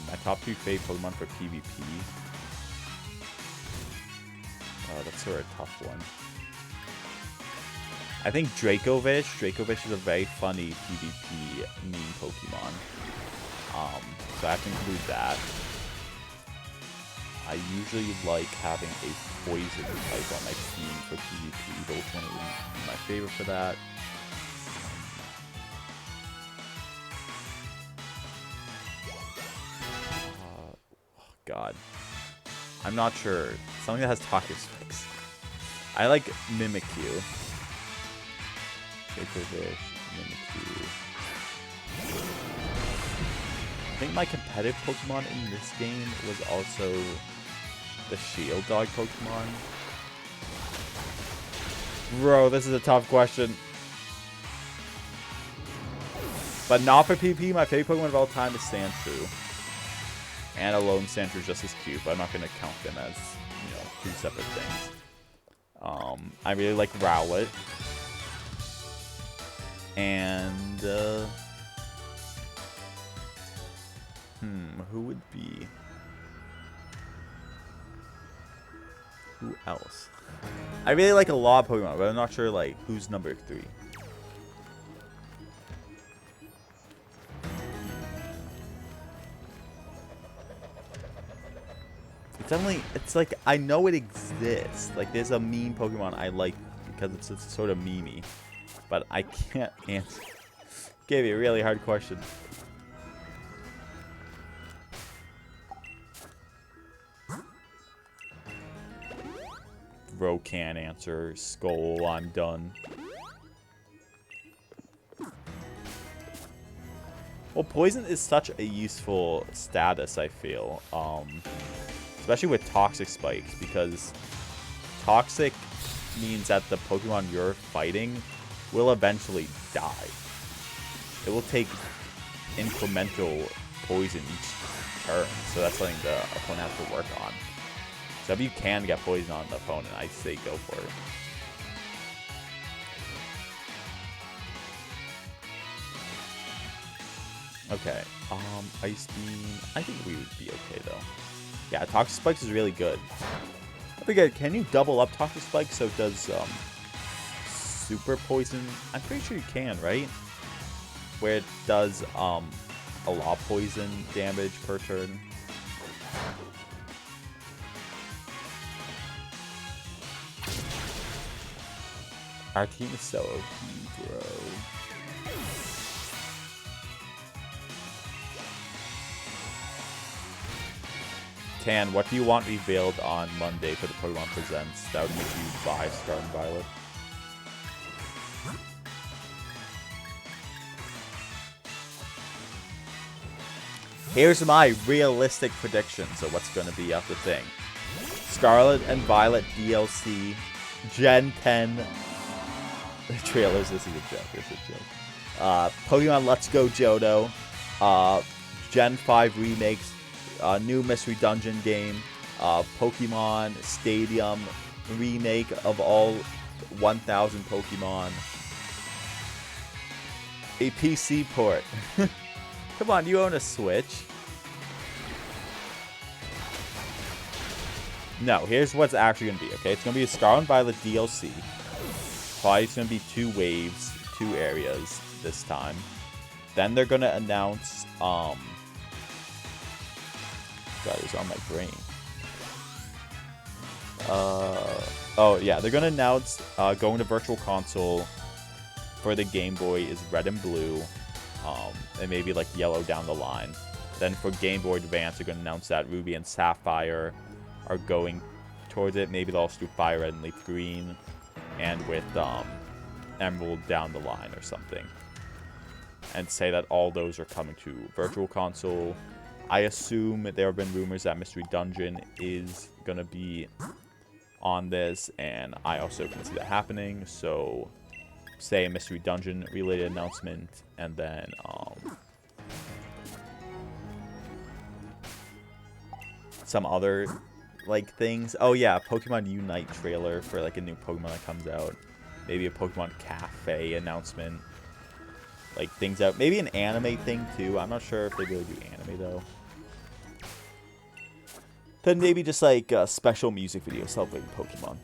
My top 2 favorite Pokemon for PvP. That's sort of a tough one. I think Dracovish. Dracovish is a very funny PvP meme Pokemon. So I have to include that. I usually like having a poison type on my team for PvP. Those one would be my favorite for that. God. I'm not sure. Something that has Toxic Spikes. I like Mimikyu. Dracovish, Mimikyu. I think my competitive Pokemon in this game was also the Shield Dog Pokemon. Bro, this is a tough question. But not for PvP. My favorite Pokemon of all time is Sandshrew. And Alone Sandshrew is just as cute, but I'm not going to count them as, you know, 2 separate things. I really like Rowlet. And, who would be... Who else? I really like a lot of Pokemon, but I'm not sure, like, who's number 3. Definitely, it's like, I know it exists. Like, there's a meme Pokemon I like because it's sort of memey. But I can't answer. Gave you a really hard question. Bro can't answer. Skull, I'm done. Well, poison is such a useful status, I feel. Especially with Toxic Spikes, because Toxic means that the Pokemon you're fighting will eventually die. It will take incremental poison each turn, so that's something the opponent has to work on. So if you can get poison on the opponent, I say go for it. Okay, Ice Beam, I think we would be okay though. Yeah, Toxic Spikes is really good. I forget, can you double up Toxic Spikes so it does super poison? I'm pretty sure you can, right? Where it does a lot of poison damage per turn. Our team is so OP, bro. Tan, what do you want revealed on Monday for the Pokemon Presents that would make you buy Scarlet and Violet? Here's my realistic predictions of what's going to be at the thing. Scarlet and Violet DLC, Gen 10 trailers. This is a joke. This is a joke. Pokemon Let's Go Johto, Gen 5 remakes, new Mystery Dungeon game, Pokemon Stadium remake of all 1,000 Pokemon, a PC port. Come on, you own a Switch. No, here's what's actually going to be, okay? It's going to be a Scarlet and Violet DLC. Probably it's going to be 2 waves, 2 areas this time. Then they're going to announce, God, it's on my brain. Oh, yeah, they're going to announce going to Virtual Console for the Game Boy is Red and Blue, and maybe, like, Yellow down the line. Then for Game Boy Advance, they're going to announce that Ruby and Sapphire are going towards it. Maybe they'll also do Fire Red and Leaf Green, and with Emerald down the line or something. And say that all those are coming to Virtual Console. I assume there have been rumors that Mystery Dungeon is going to be on this, and I also can see that happening. So, say a Mystery Dungeon related announcement, and then some other like things. Oh yeah, Pokemon Unite trailer for like a new Pokemon that comes out. Maybe a Pokemon Cafe announcement. Like things out. Maybe an anime thing too. I'm not sure if they really do anime though. Then maybe just like a special music video celebrating Pokemon.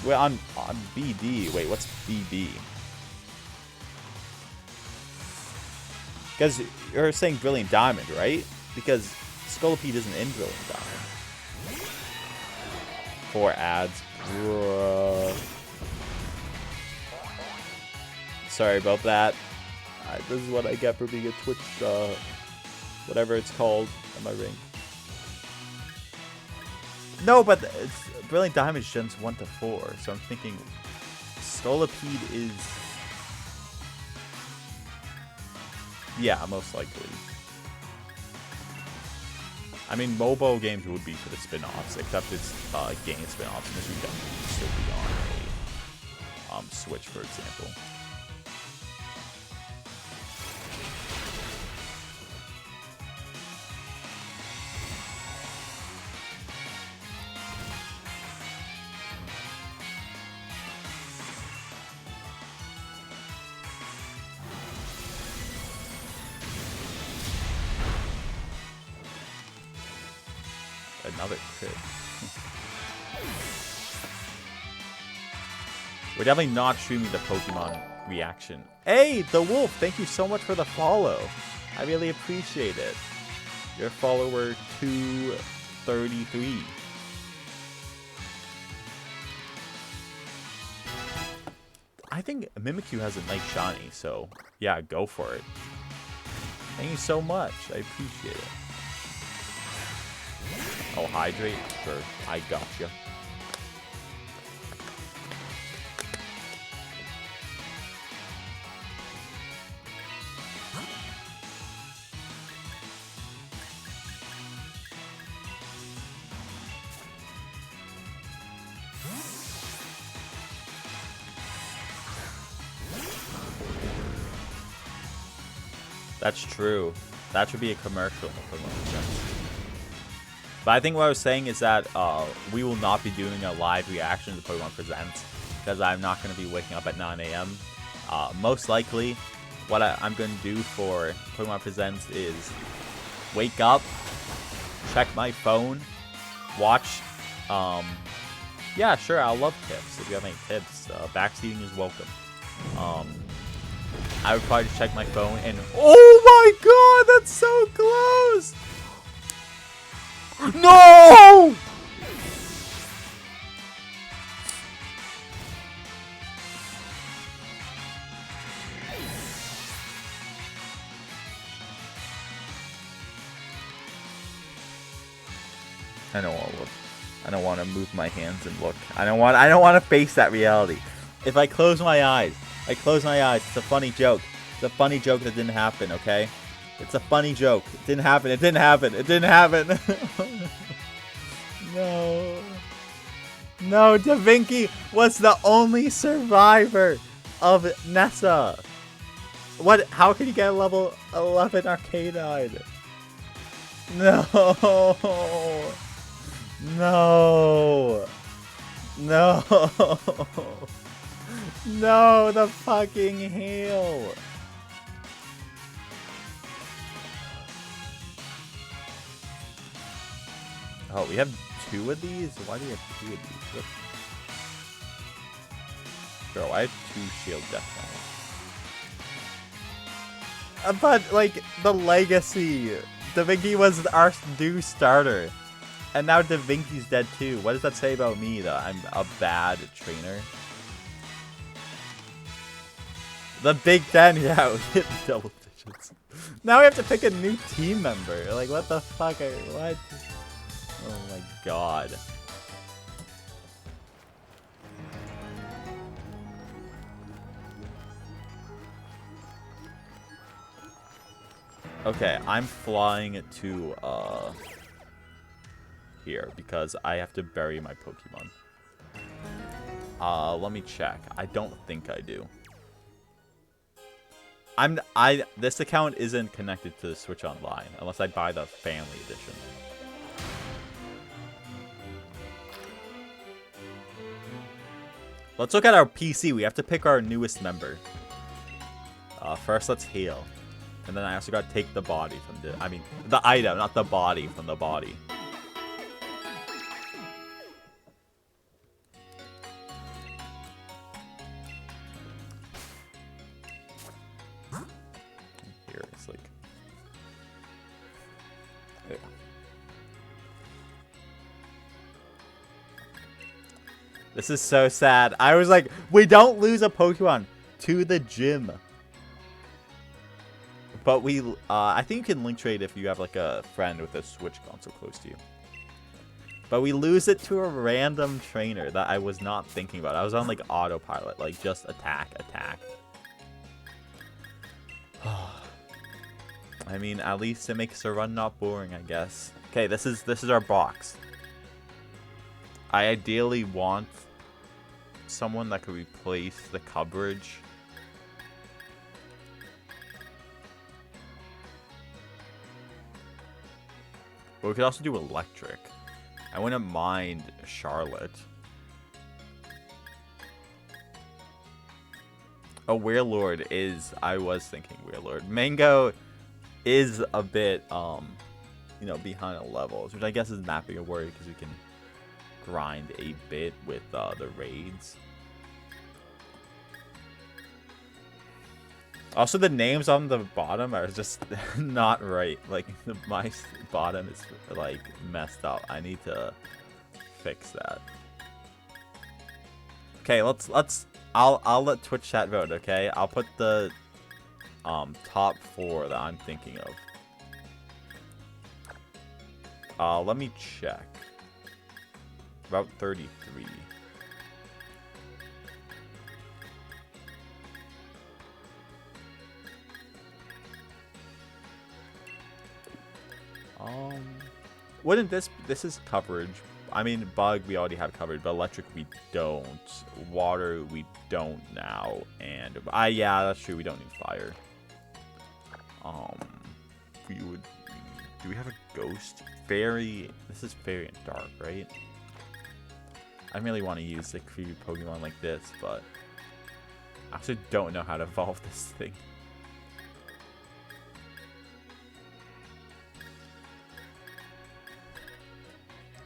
Wait, on BD. Wait, what's BD? Because you're saying Brilliant Diamond, right? Because Scolipede isn't in Brilliant Diamond. 4 ads. Bruh. Sorry about that. This is what I get for being a Twitch, whatever it's called on my ring. No, but it's Brilliant Diamond gens 1 to 4, so I'm thinking Scolipede is... Yeah, most likely. I mean, mobile games would be for the spin-offs, except it's game spin-offs. Mystery Dungeon would still be on a Switch, for example. Another crit. We're definitely not streaming the Pokemon reaction. Hey, The Wolf, thank you so much for the follow. I really appreciate it. You're follower 233. I think Mimikyu has a nice shiny, so yeah, go for it. Thank you so much. I appreciate it. Oh, hydrate? Sure, I gotcha. That's true. That should be a commercial for most. But I think what I was saying is that we will not be doing a live reaction to Pokemon Presents because I'm not going to be waking up at 9 a.m. Most likely, what I'm going to do for Pokemon Presents is wake up, check my phone, watch. Yeah, sure, I'll love tips. If you have any tips, backseating is welcome. I would probably just check my phone and... Oh my god, that's so close! No! I don't want to look. I don't want to move my hands and look. I don't want to face that reality. If I close my eyes, I closed my eyes. It's a funny joke. It's a funny joke that didn't happen, okay? It's a funny joke. It didn't happen. It didn't happen. It didn't happen. No. No, Da Vinci was the only survivor of Nessa. What? How can you get a level 11 Arcanine? No. No. No. No, the fucking hail. Oh, we have 2 of these? Why do we have 2 of these? What? Bro, I have 2 shield death balls. But, like, the legacy. Da Vinci was our new starter. And now Da Vinci's dead too. What does that say about me, though? I'm a bad trainer. The Big Ben, yeah, we hit double digits. Now we have to pick a new team member. Like, what the fuck? What? Oh my god. Okay, I'm flying to, here, because I have to bury my Pokemon. Let me check. I don't think I do. This account isn't connected to the Switch Online, unless I buy the Family Edition. Let's look at our PC. We have to pick our newest member. First, let's heal. And then I also got to take the body from the item, not the body from the body. Here, it's like... Yeah. This is so sad. I was like, we don't lose a Pokemon to the gym. But we, I think you can link trade if you have like a friend with a Switch console close to you. But we lose it to a random trainer that I was not thinking about. I was on like autopilot, like just attack, attack. I mean, at least it makes the run not boring, I guess. Okay, this is our box. I ideally want someone that could replace the coverage. But we could also do electric. I wouldn't mind Charlotte. A Warlord is... I was thinking Warlord. Mango is a bit, you know, behind the levels. Which I guess is not being a worry because we can grind a bit with the raids. Also, the names on the bottom are just not right. Like, my bottom is, like, messed up. I need to fix that. Okay, I'll let Twitch chat vote, okay? I'll put the, top 4 that I'm thinking of. Let me check. About 33. Wouldn't this is coverage. I mean, bug we already have covered, but electric we don't. Water we don't now, and yeah, that's true. We don't need fire. We would. Do we have a ghost? Fairy. This is fairy and dark, right? I really want to use a creepy Pokemon like this, but I also don't know how to evolve this thing.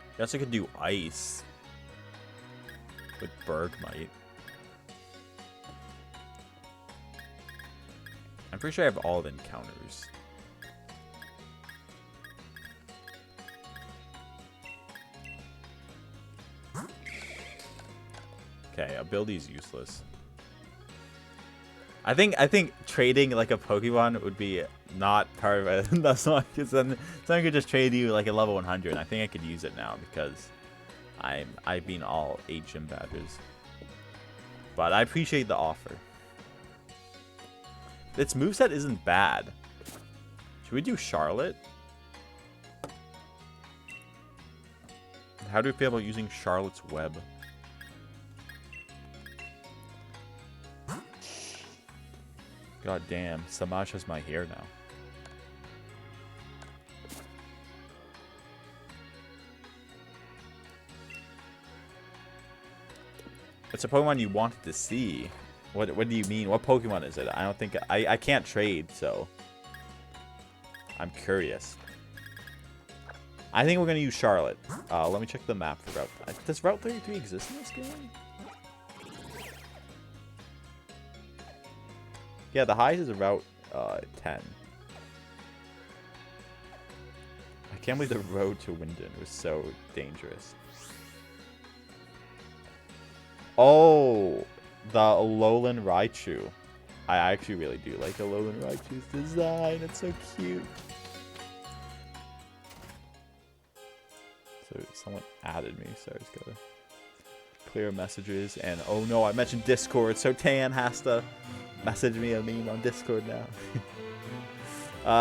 I guess I could do ice with Bergmite. I'm pretty sure I have all the encounters. Okay, ability is useless. I think trading like a Pokemon would be not part of it. That's not, because then someone could just trade you like a level 100. And I think I could use it now because I've been all 8 gym badges. But I appreciate the offer. Its moveset isn't bad. Should we do Charlotte? How do we feel about using Charlotte's Web? God damn, Samaj has my hair now. It's a Pokemon you wanted to see. What do you mean? What Pokemon is it? I don't think I can't trade, so I'm curious. I think we're gonna use Charlotte. Let me check the map for Route. Does Route 33 exist in this game? Yeah, the highest is Route 10. I can't believe the road to Winden was so dangerous. Oh, the Alolan Raichu. I actually really do like Alolan Raichu's design. It's so cute. So someone added me, so I just gotta clear messages. And oh no, I mentioned Discord, so Tan has to message me a meme on Discord now.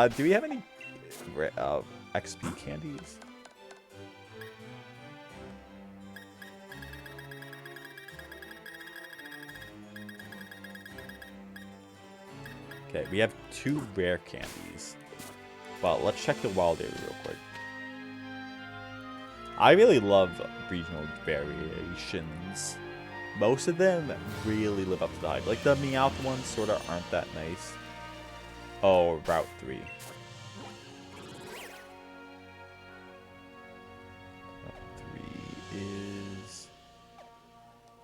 Do we have any XP candies? Okay, we have 2 rare candies. Well, let's check the wild area real quick. I really love regional variations. Most of them really live up to the hype. Like the Meowth ones sort of aren't that nice. Oh, Route 3. Route 3 is...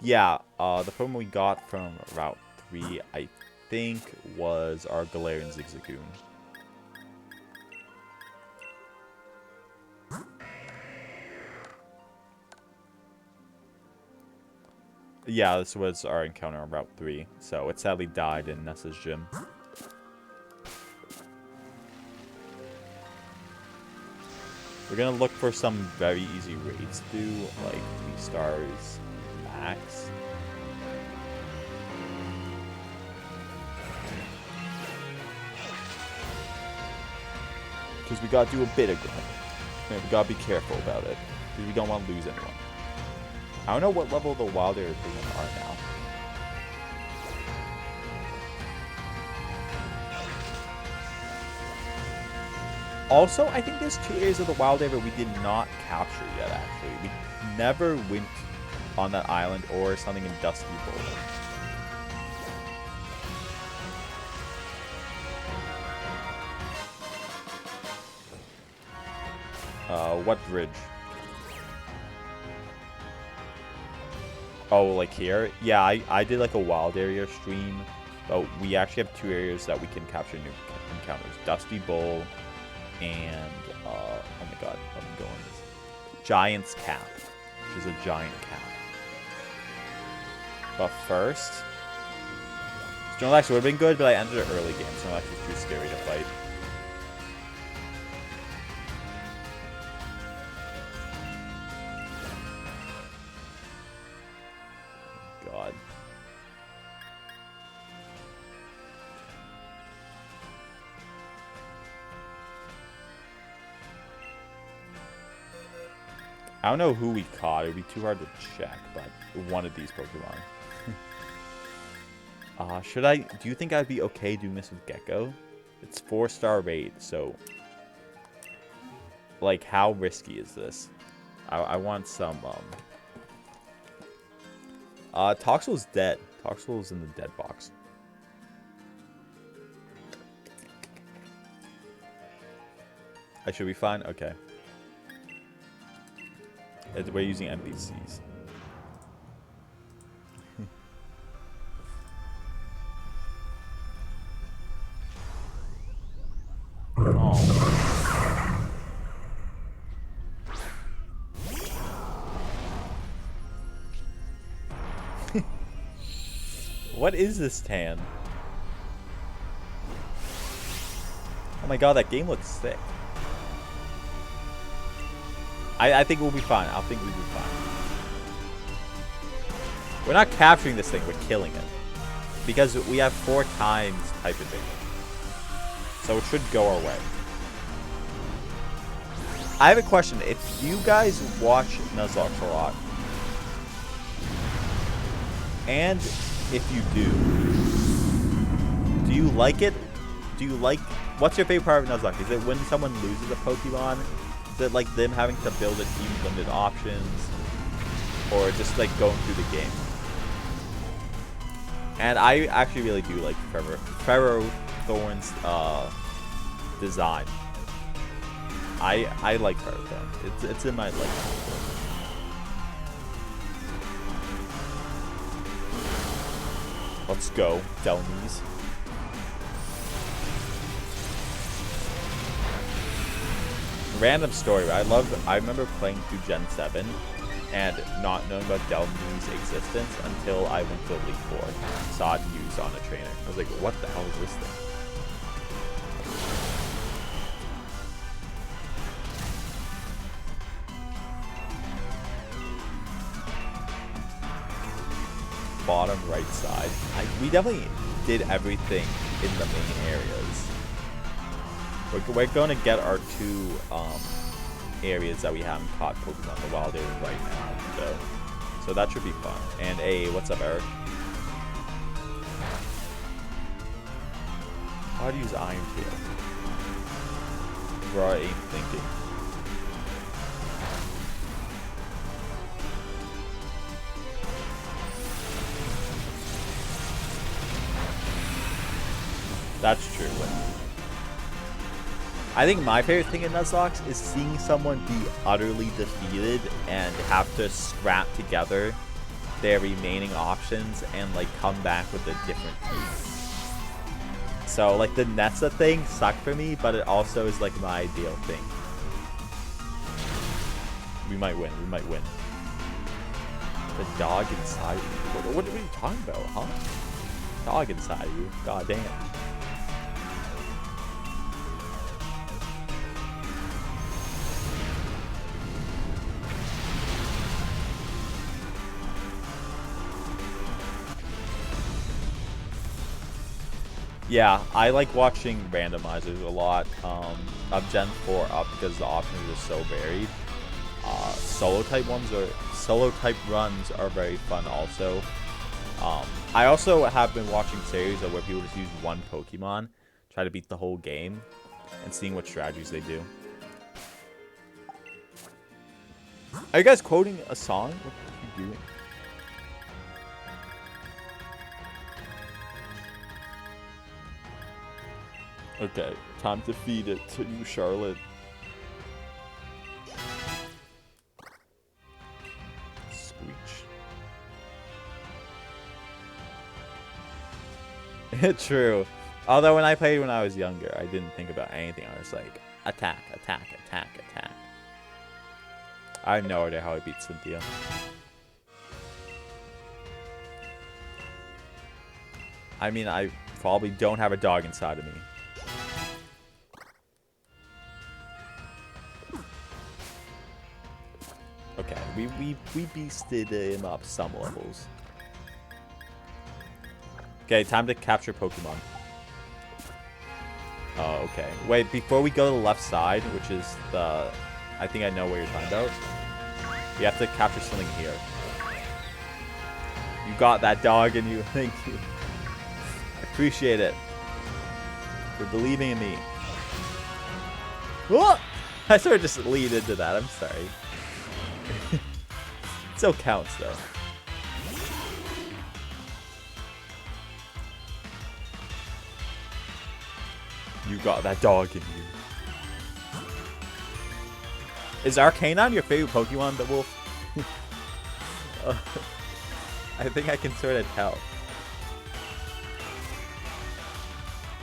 Yeah, the Pokemon we got from Route 3, I think, was our Galarian Zigzagoon. Yeah, this was our encounter on Route 3, so it sadly died in Nessa's gym. We're gonna look for some very easy raids to do, like 3 stars max. Because we gotta do a bit of grinding. And we gotta be careful about it, because we don't want to lose anyone. I don't know what level the wild area Pokemon are now. Also, I think there's 2 areas of the wild area we did not capture yet, actually. We never went on that island or something in Dusty Bowl. What bridge? Oh, like here? Yeah, I did like a wild area stream, but we actually have 2 areas that we can capture new encounters. Dusty Bowl and, oh my god, let me go on this. Giant's Cap, which is a giant cap. But first, Snorlax would have been good, but I ended it early game. Snorlax was too scary to fight. God. I don't know who we caught. It would be too hard to check, but one of these Pokemon. Should I... Do you think I'd be okay doing this with Gecko? It's 4-star raid, so... Like, how risky is this? I want some, Toxel's dead. Toxel's in the dead box. I should be fine? Okay. We're using NPCs. Oh. What is this tan? Oh my god, that game looks sick. I think we'll be fine. I think we'll be fine. We're not capturing this thing, we're killing it. because we have 4 times type advantage. So it should go our way. I have a question. If you guys watch Nuzlocke a lot, and if you do you like it? What's your favorite part of Nuzlocke? Is it when someone loses a Pokemon? Is it like them having to build a team with limited options? Or just like going through the game? And I actually really do like Ferrothorn's design. I like Ferrothorn. It's in my like. Let's go, Delmies. Random story. I remember playing through Gen 7 and not knowing about Delmies' existence until I went to Elite Four and saw it used on a trainer. I was like, what the hell is this thing? Bottom right side. We definitely did everything in the main areas. We're going to get our 2 areas that we haven't caught Pokemon in the wild area right now. So that should be fun. And what's up, Eric? How to use Iron Tail? Raw ain't thinking. That's true. I think my favorite thing in Nuzlocke is seeing someone be utterly defeated and have to scrap together their remaining options and like come back with a different team. So like the Nessa thing sucked for me, but it also is like my ideal thing. We might win. We might win. The dog inside you. What are you talking about, huh? Dog inside you. God damn. Yeah, I like watching randomizers a lot of Gen 4 up because the options are so varied. Solo type runs are very fun also. I also have been watching series of where people just use one Pokemon, try to beat the whole game, and seeing what strategies they do. Are you guys quoting a song? What are you doing? Okay, time to feed it to you, Charlotte. Screech. True. Although when I played when I was younger, I didn't think about anything. I was like, attack, attack, attack, attack. I have no idea how I beat Cynthia. I mean, I probably don't have a dog inside of me. Okay, we beasted him up some levels. Okay, time to capture Pokemon. Oh, okay. Wait, before we go to the left side, which is the... I think I know what you're talking about. We have to capture something here. You got that dog in you. Thank you. I appreciate it. For believing in me. Whoa! I sort of just lead into that. I'm sorry. It still counts, though. You got that dog in you. Is Arcanine your favorite Pokemon, the Wolf? I think I can sort of tell.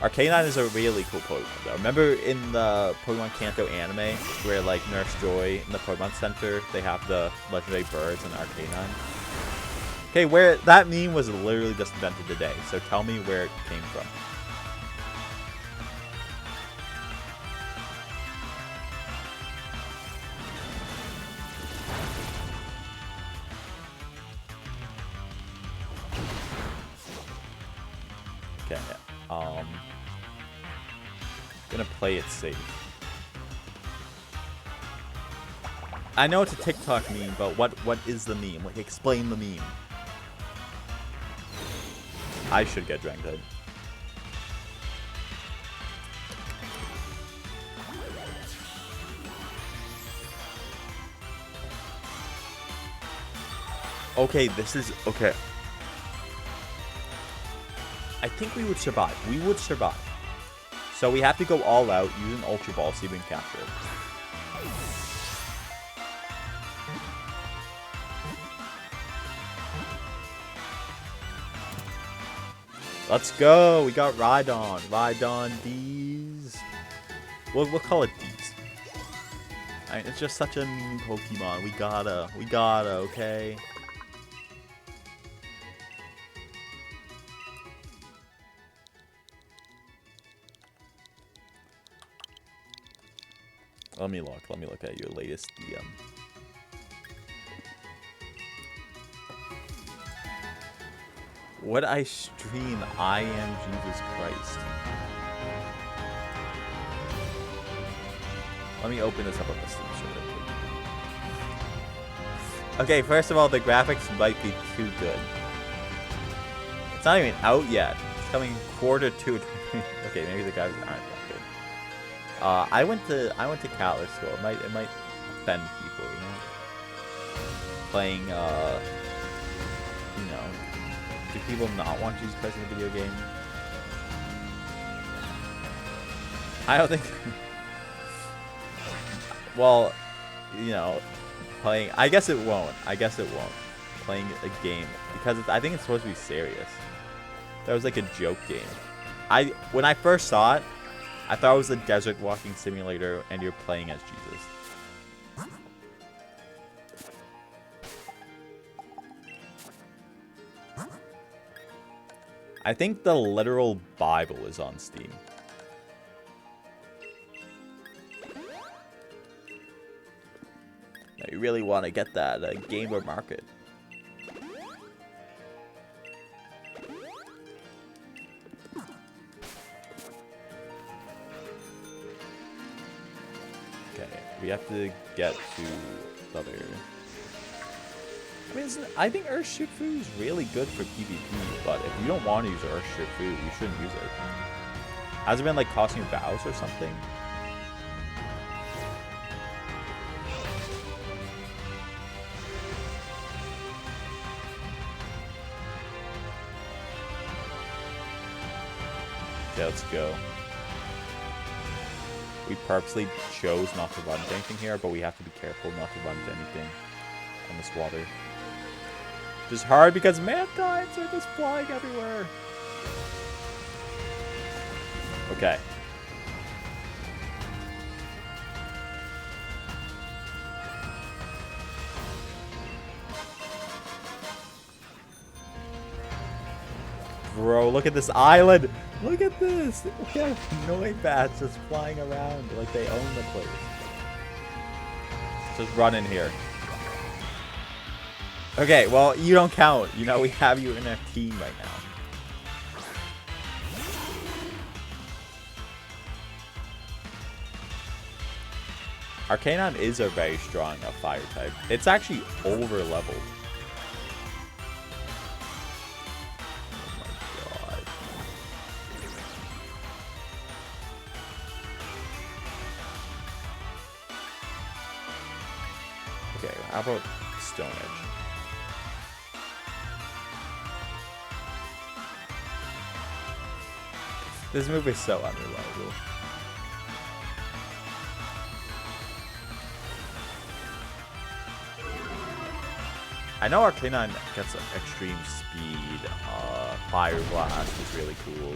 Arcanine is a really cool Pokemon, though. Remember in the Pokemon Kanto anime, where, like, Nurse Joy in the Pokemon Center, they have the legendary birds and Arcanine? Okay, where that meme was literally just invented today, so tell me where it came from. Okay. Gonna play it safe. I know it's a TikTok meme, but what is the meme? Like, explain the meme. I should get Dragonite. Okay, this is okay. I think we would survive. We would survive. So we have to go all out, use an Ultra Ball, see if we can capture it. Let's go. We got Rhydon. Rhydon D's. We'll call it D's. I mean, it's just such a mean Pokemon. We gotta, okay? Let me look at your latest DM. Would I stream I Am Jesus Christ? Let me open this up on the Steam server. Okay, first of all, the graphics might be too good. It's not even out yet. It's coming Q2. Okay, maybe the guys aren't that good. I went to Catholic school. It might offend people, you know. Playing, you know. Do people not want Jesus Christ in a video game? I don't think. Well, you know, playing. I guess it won't. Playing a game because I think it's supposed to be serious. That was like a joke game. When I first saw it, I thought it was a desert walking simulator, and you're playing as Jesus. I think the literal Bible is on Steam. Now you really want to get that gamer market. Okay, we have to get to the other. I think Earth Shifu is really good for PvP, but if you don't want to use Earth Shifu, you shouldn't use it. Has it been like costing you vows or something? Okay, let's go. We purposely chose not to run into anything here, but we have to be careful not to run into anything on this water. Just hard because Mantimes are just flying everywhere. Okay. Bro, look at this island. Look at this. We have Noibats just flying around like they own the place. Just run in here. Okay, well, you don't count. You know, we have you in our team right now. Arcanine is a very strong fire type. It's actually over leveled. Oh my god. Okay, how about Stone Edge? This move is so unreliable. I know Arcanine gets extreme speed. Fire Blast is really cool.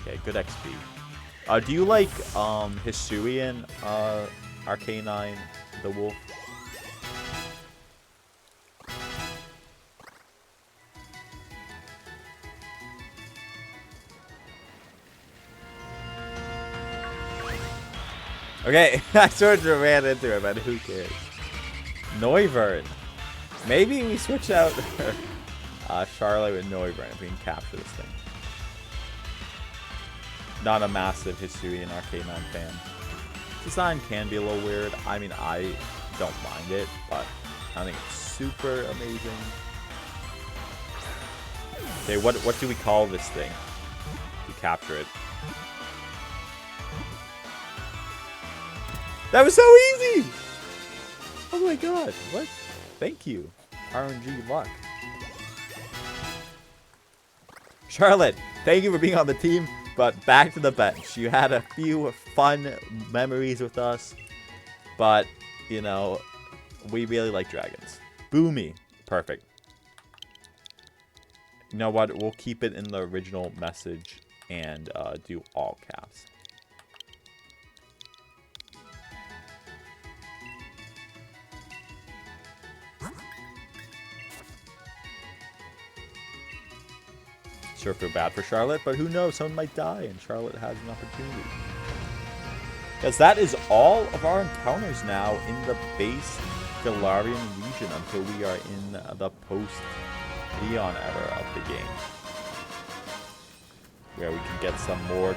Okay, good XP. Do you like Hisuian Arcanine, the wolf? Okay, I sort of ran into it, but who cares? Noivern. Maybe we switch out Charlotte with Noivern if we can capture this thing. not a massive history in Ep.9 fan. Design can be a little weird. I mean, I don't mind it, but I think it's super amazing. Okay, what do we call this thing? To capture it. That was so easy! Oh my god, what? Thank you. RNG luck. Charlotte, thank you for being on the team, but back to the bench. You had a few fun memories with us, but, you know, we really like dragons. Boomy. Perfect. You know what? We'll keep it in the original message and do all caps. Sure feel bad for Charlotte, but who knows? Someone might die and Charlotte has an opportunity. Because that is all of our encounters now in the base Galarian region until we are in the post-Leon era of the game. Where we can get some more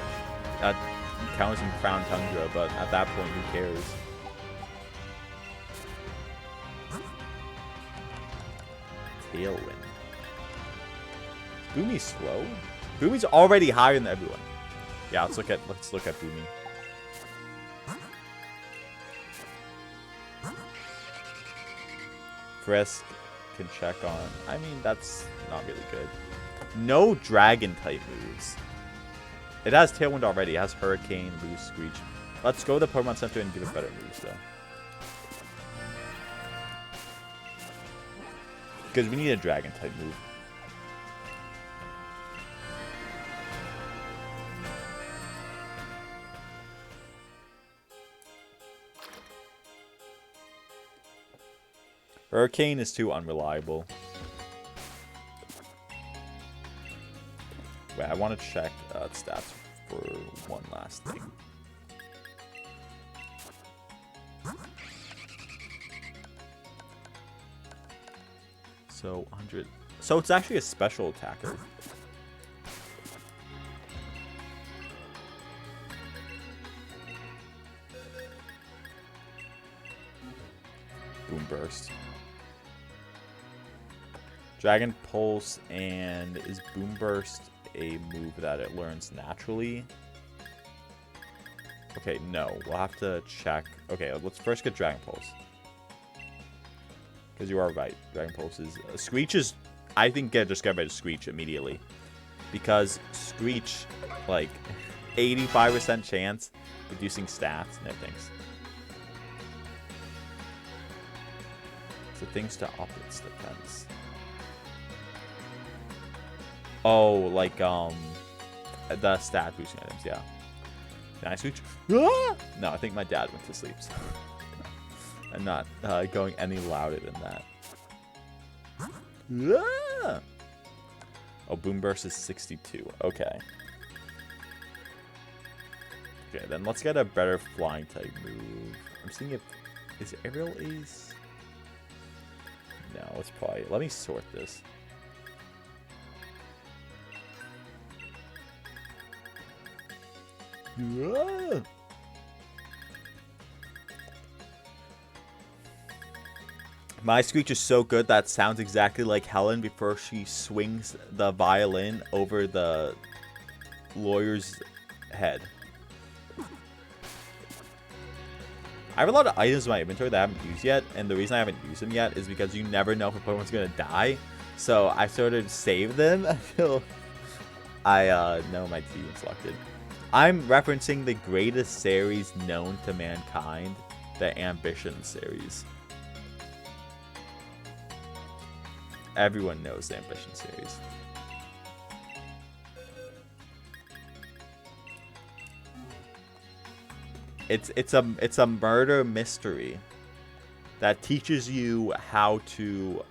encounters in Crown Tundra, but at that point, who cares? Tailwind. Boomy's slow? Boomy's already higher than everyone. Yeah, let's look at Boomy. Frisk can check on. I mean, that's not really good. No dragon type moves. It has Tailwind already. It has Hurricane, Boost, Screech. Let's go to the Pokemon Center and give it better moves, though. Because we need a dragon type move. Hurricane is too unreliable. Wait, I want to check stats for one last thing. So 100. So it's actually a special attacker. Boom Burst. Dragon Pulse, and is Boom Burst a move that it learns naturally? Okay, no. We'll have to check. Okay, let's first get Dragon Pulse. Because you are right. Dragon Pulse is... Screech is... I think just get rid of Screech immediately. Because Screech, like, 85% chance reducing stats. No thanks. So things to up its defense. Oh, like, the stat boosting items, yeah. Can I switch? Ah! No, I think my dad went to sleep, so I'm not going any louder than that. Ah! Oh, Boom Burst is 62. Okay. Okay, then let's get a better flying type move. I'm seeing if... Is Aerial Ace? No, it's probably... Let me sort this. Yeah. My Screech is so good that sounds exactly like Helen before she swings the violin over the lawyer's head. I have a lot of items in my inventory that I haven't used yet, and the reason I haven't used them yet is because you never know if a Pokemon's going to die. So I sort of save them until I know my team is selected. I'm referencing the greatest series known to mankind, the Ambition series. Everyone knows the Ambition series. It's a murder mystery that teaches you how to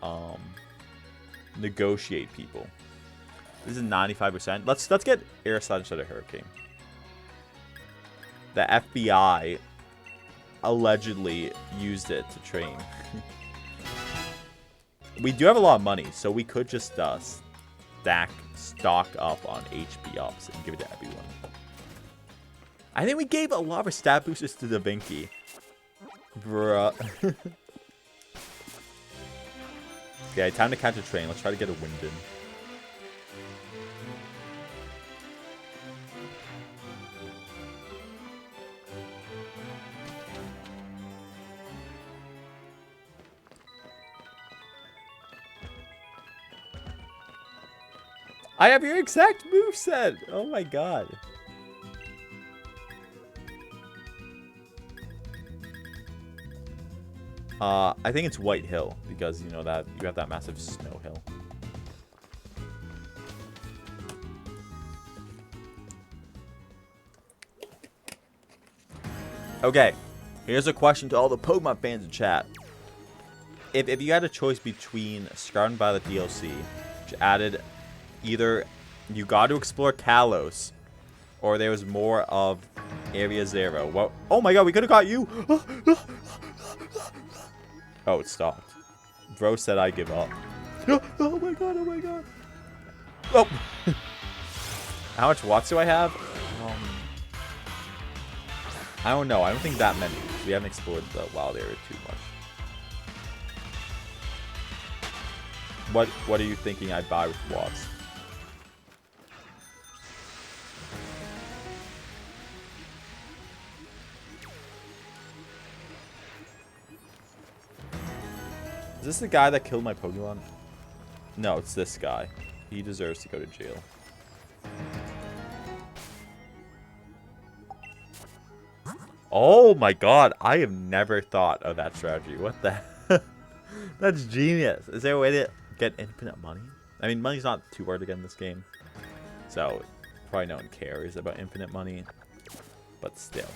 negotiate people. This is 95%. Let's get Air Slash instead of Hurricane. The FBI allegedly used it to train. We do have a lot of money, so we could just stock up on HP ups and give it to everyone. I think we gave a lot of stat boosters to Da Vinci. Bruh. Okay, time to catch a train. Let's try to get a wind in. I have your exact moveset! Oh my god. I think it's White Hill, because, you know, that you have that massive snow hill. Okay, here's a question to all the Pokemon fans in chat. If you had a choice between Scarlet Violet DLC, which added either you got to explore Kalos, or there was more of Area Zero. What? Oh my god, we could have got you! Oh, it stopped. Bro said I give up. Oh my god, oh my god. Oh! How much watts do I have? I don't know. I don't think that many. We haven't explored the wild area too much. What are you thinking I'd buy with watts? Is this the guy that killed my Pokemon? No, it's this guy. He deserves to go to jail. Oh my god, I have never thought of that strategy. What the heck? That's genius. Is there a way to get infinite money? I mean, money's not too hard to get in this game. So, probably no one cares about infinite money. But still.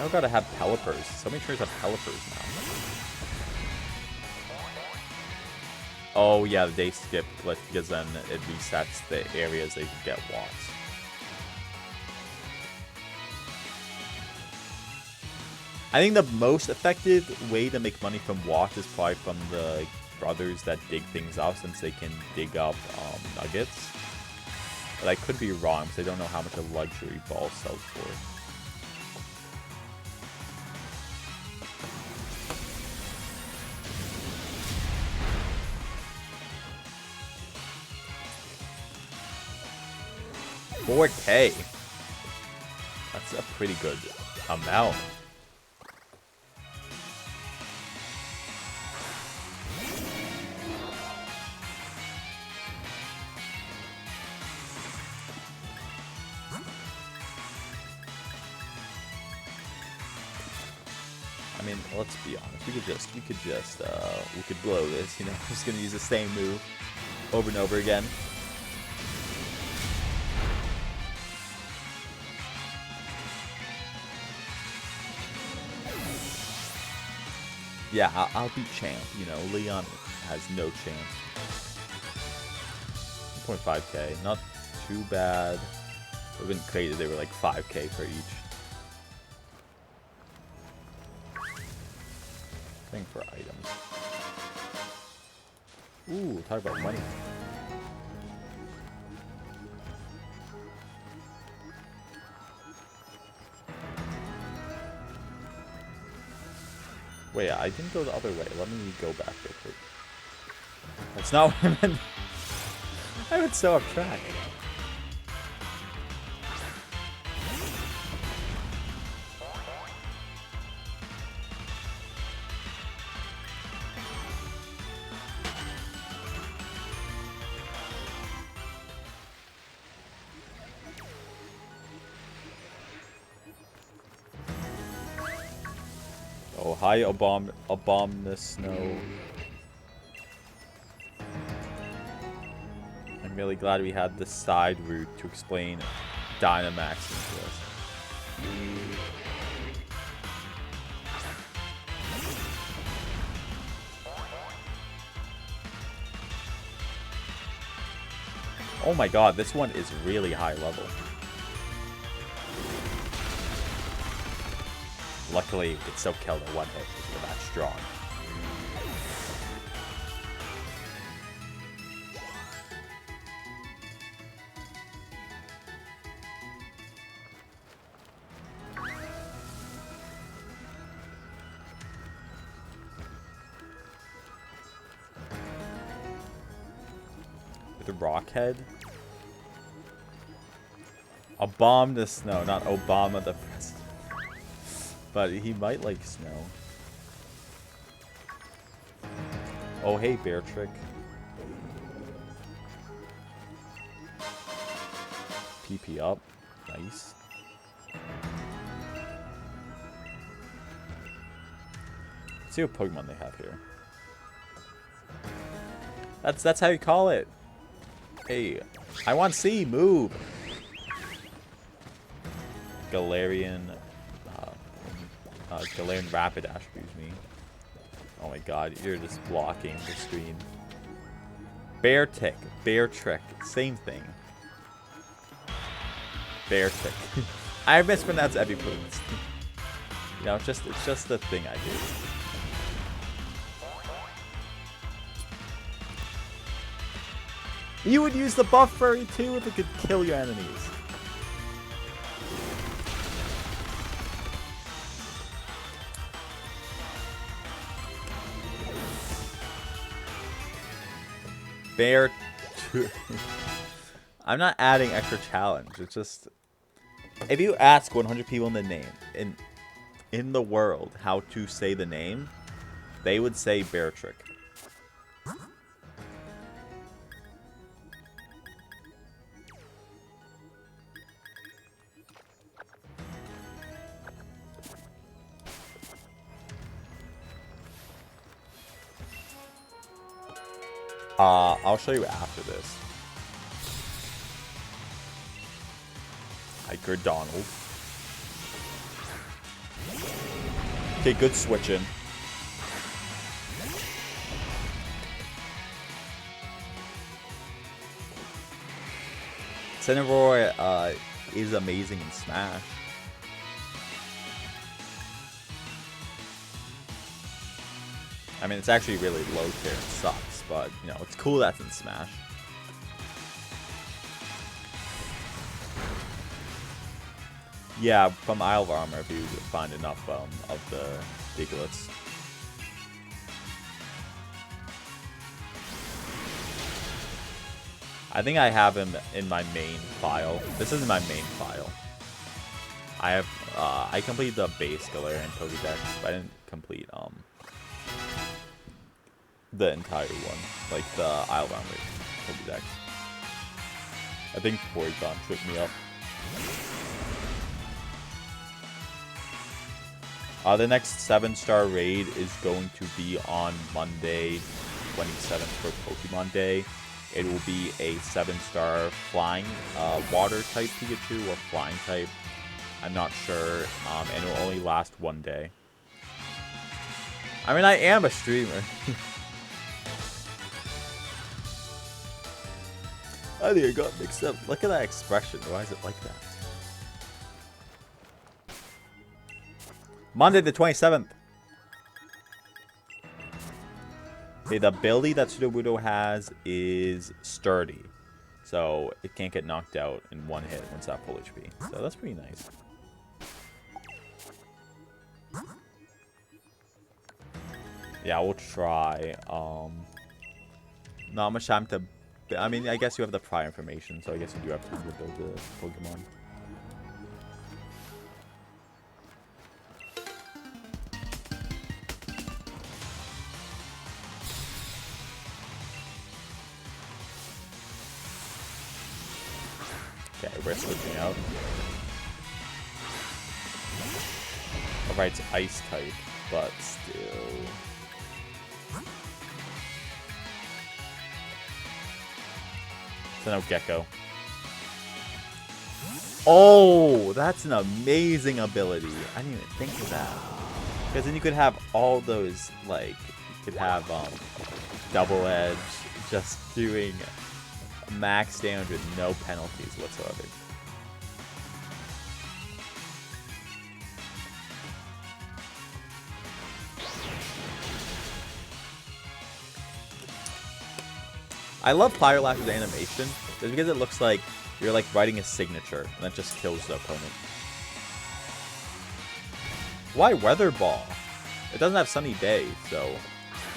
I gotta have Pelipers. So many trainers have Pelipers now. Oh yeah, they skip because then it resets the areas they can get watts. I think the most effective way to make money from watts is probably from the brothers that dig things up, since they can dig up nuggets. But I could be wrong because I don't know how much a luxury ball sells for. $4K. That's a pretty good amount. I mean, let's be honest. We could blow this. You know, we're just gonna use the same move over and over again. Yeah, I'll beat Champ. You know, Leon has no chance. 1.5K, not too bad. It would have been crazy if they were like 5K for each. Thing for items. Ooh, talk about money. Wait, I didn't go the other way. Let me go back real quick. That's not what I meant. I went so off track. Oh, hi, Abominous Snow. I'm really glad we had the side route to explain Dynamax into us. Oh my god, this one is really high level. Luckily, it still killed in one hit because we're that strong. With a rock head? A bomb to snow, not Obama the president. But he might like snow. Oh, hey, Bear Trick. PP up. Nice. Let's see what Pokemon they have here. That's how you call it. Hey, I want C. Move. Galarian. Galarian Rapidash, excuse me. Oh my god, you're just blocking the screen. Bear Tick, Bear Trick, same thing. Bear Tick. I mispronounce every word. You know, it's just the thing I do. You would use the buff furry too if it could kill your enemies. Bear. I'm not adding extra challenge. It's just if you ask 100 people in the name in the world how to say the name, they would say Bear Trick. I'll show you after this. Hiker Donald. Okay, good switching. Cineroar is amazing in Smash. I mean, it's actually really low tier and sucks, but, you know, it's cool that's in Smash. Yeah, from Isle of Armor if you find enough of the Diglets. I think I have him in my main file. This isn't my main file. I completed the base Galarian Pokédex, but I didn't complete the entire one, like the Isle of Armor Pokédex. I think Porygon tripped me up. The next 7-star raid is going to be on Monday, 27th for Pokemon Day. It will be a 7-star flying water type Pikachu or flying type. I'm not sure, and it will only last one day. I mean, I am a streamer. I think I got mixed up. Look at that expression. Why is it like that? Monday the 27th. Okay, the ability that Sudowoodo has is Sturdy. So it can't get knocked out in one hit once at full HP. So that's pretty nice. Yeah, we'll try. Not much time to... I mean, I guess you have the prior information, so I guess you do have time to build the Pokemon. Okay, we're switching out. Alright, it's Ice type, but still... So no Gecko. Oh, that's an amazing ability. I didn't even think of that. Because then you could have all those, like, you could have Double Edge just doing max damage with no penalties whatsoever. I love Fire Lash's animation just because it looks like you're like writing a signature and that just kills the opponent. Why Weather Ball? It doesn't have Sunny Day, so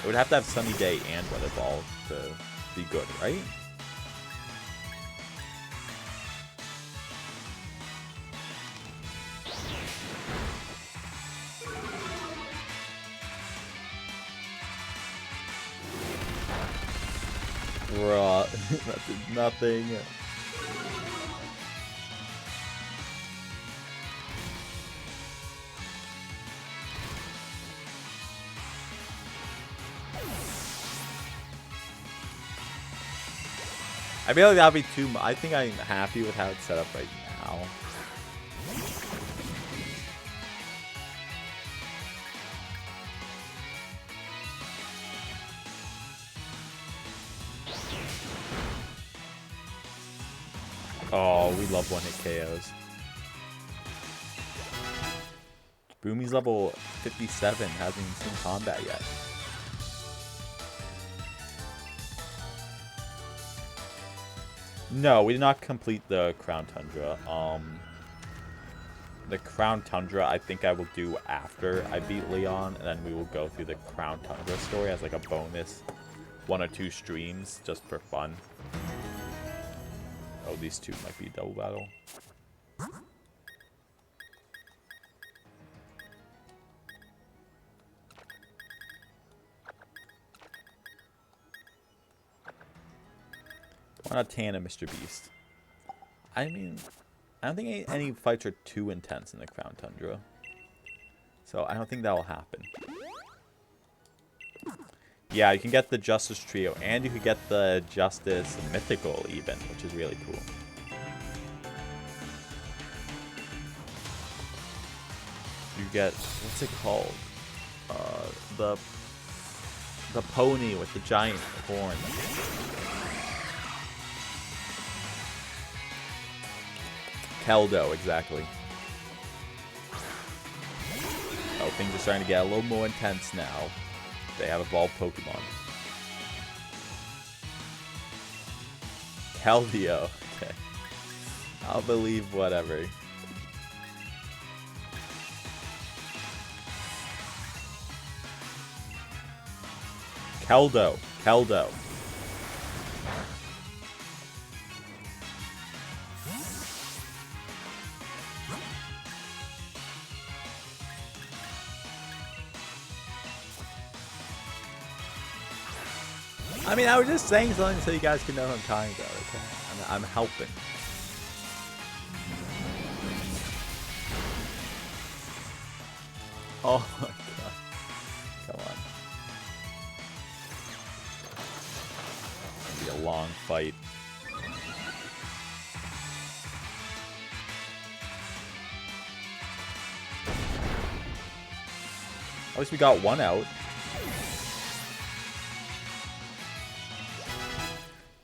it would have to have Sunny Day and Weather Ball to be good, right? Bruh, that did nothing. I feel like that'd be too much. I think I'm happy with how it's set up right now. Oh, we love one-hit KOs. Boomy's level 57, hasn't even seen combat yet. No, we did not complete the Crown Tundra. The Crown Tundra, I think I will do after I beat Leon, and then we will go through the Crown Tundra story as like a bonus 1 or 2 streams, just for fun. Oh, these two might be double battle. Why not Tan and Mr. Beast? I mean, I don't think any fights are too intense in the Crown Tundra. So I don't think that will happen. Yeah, you can get the Justice Trio, and you can get the Justice Mythical even, which is really cool. You get, what's it called? The pony with the giant horn. Keldo, exactly. Oh, things are starting to get a little more intense now. They have evolved Pokemon. Keldeo. Okay. I'll believe whatever. Keldo. Keldo. I mean, I was just saying something so you guys can know what I'm talking about, okay? I'm helping. Oh my god. Come on. It's gonna be a long fight. At least we got one out.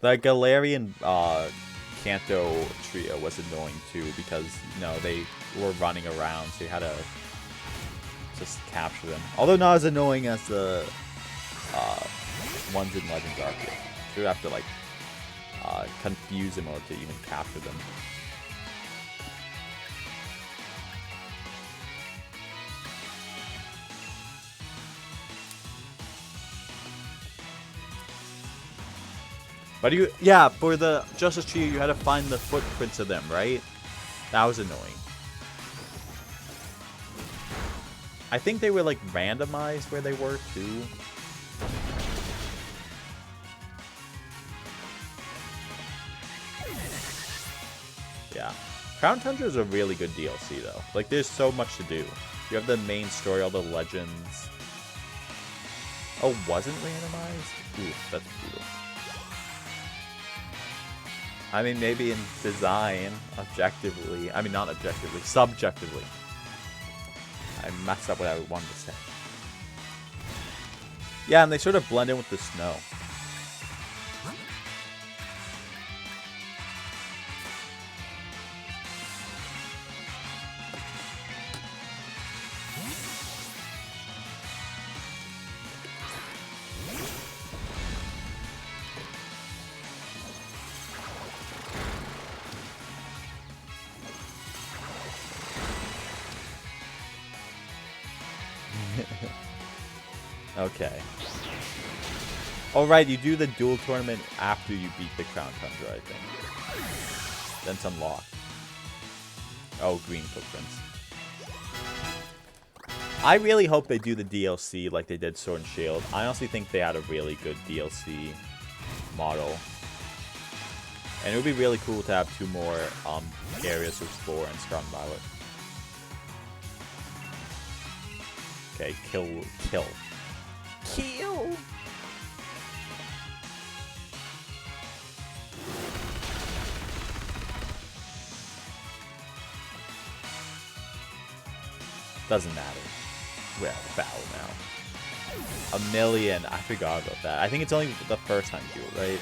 The Galarian Kanto trio was annoying too because, you know, they were running around, so you had to just capture them. Although not as annoying as the ones in Legends Arceus. So you have to, like, confuse them in order to even capture them. But you, yeah, for the Justice Trio, you had to find the footprints of them, right? That was annoying. I think they were, like, randomized where they were, too. Yeah. Crown Tundra is a really good DLC, though. Like, there's so much to do. You have the main story, all the legends. Oh, wasn't randomized? Ooh, that's brutal. I mean, maybe in design, objectively. I mean, not objectively, subjectively. I messed up what I wanted to say. Yeah, and they sort of blend in with the snow. Okay. Oh, right, you do the duel tournament after you beat the Crown Tundra, I think. Then it's unlocked. Oh, green footprints. I really hope they do the DLC like they did Sword and Shield. I honestly think they had a really good DLC model. And it would be really cool to have 2 more areas to explore in Scarlet Violet. Okay, kill. Doesn't matter. We're out of battle now. 1,000,000. I forgot about that. I think it's only the first time you do it, right?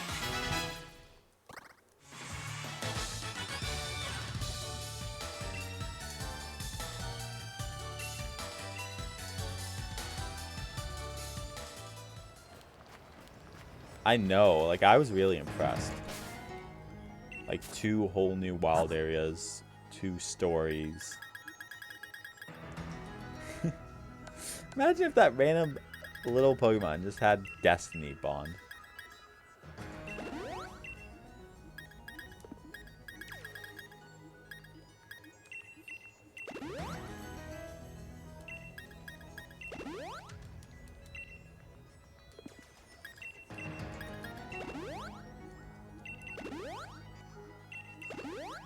I know. Like, I was really impressed. Like, 2 whole new wild areas. 2 stories. Imagine if that random little Pokemon just had Destiny Bond.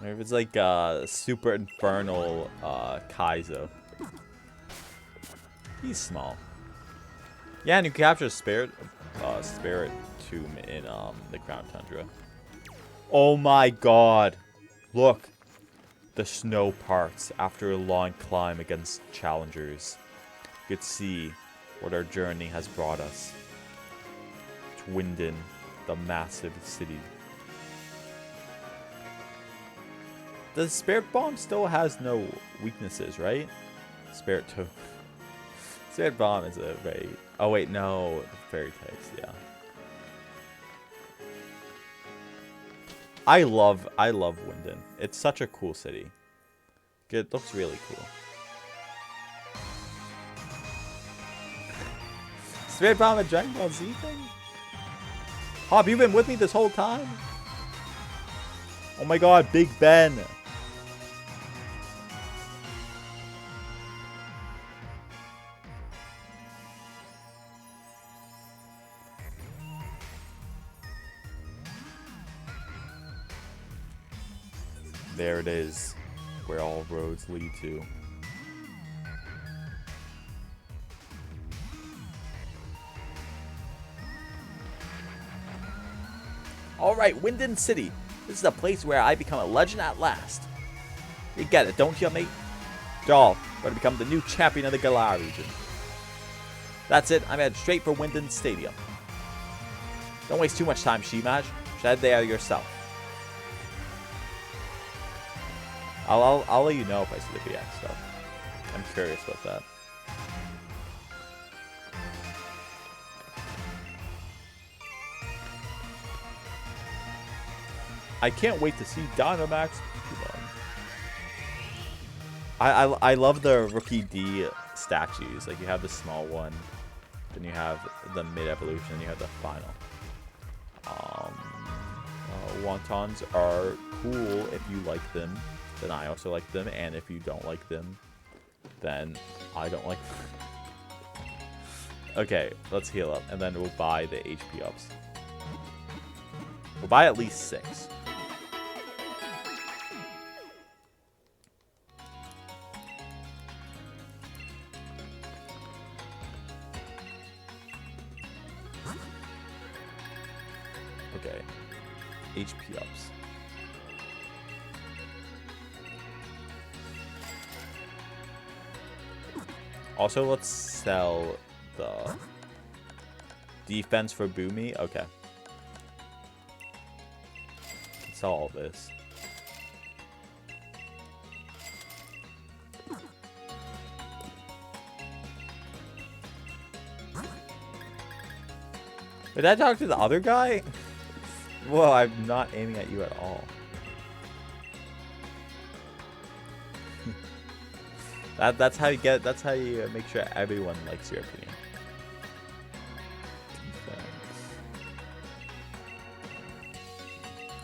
Or if it's like Super Infernal Kaizo. He's small. Yeah, and you capture Spirit Tomb in the Crown Tundra. Oh my god. Look. The snow parts after a long climb against challengers. You could see what our journey has brought us. To Winden, the massive city. The Spirit Bomb still has no weaknesses, right? Spirit Bomb is a very... Oh wait, no. Fairy types, yeah. I love Winden. It's such a cool city. It looks really cool. Spirit Bomb a Dragon Ball Z thing? Hop, you've been with me this whole time? Oh my god, Big Ben. There it is, where all roads lead to. Alright, Winden City. This is a place where I become a legend at last. You get it, don't you, mate? Doll, going to become the new champion of the Galar region. That's it, I'm headed straight for Winden Stadium. Don't waste too much time, Shimaj. Head there yourself. I'll let you know if I see the BX stuff. I'm curious about that. I can't wait to see Dynamax. I love the Rookie D statues. Like, you have the small one, then you have the mid-evolution, and you have the final. Wontons are cool if you like them. Then I also like them, and if you don't like them, then I don't like them. Okay, let's heal up, and then we'll buy the HP ups. We'll buy at least 6. Okay, HP ups. Also, let's sell the defense for Boomy. Okay. Let's sell all this. Did I talk to the other guy? Whoa, I'm not aiming at you at all. That's how you make sure everyone likes your opinion.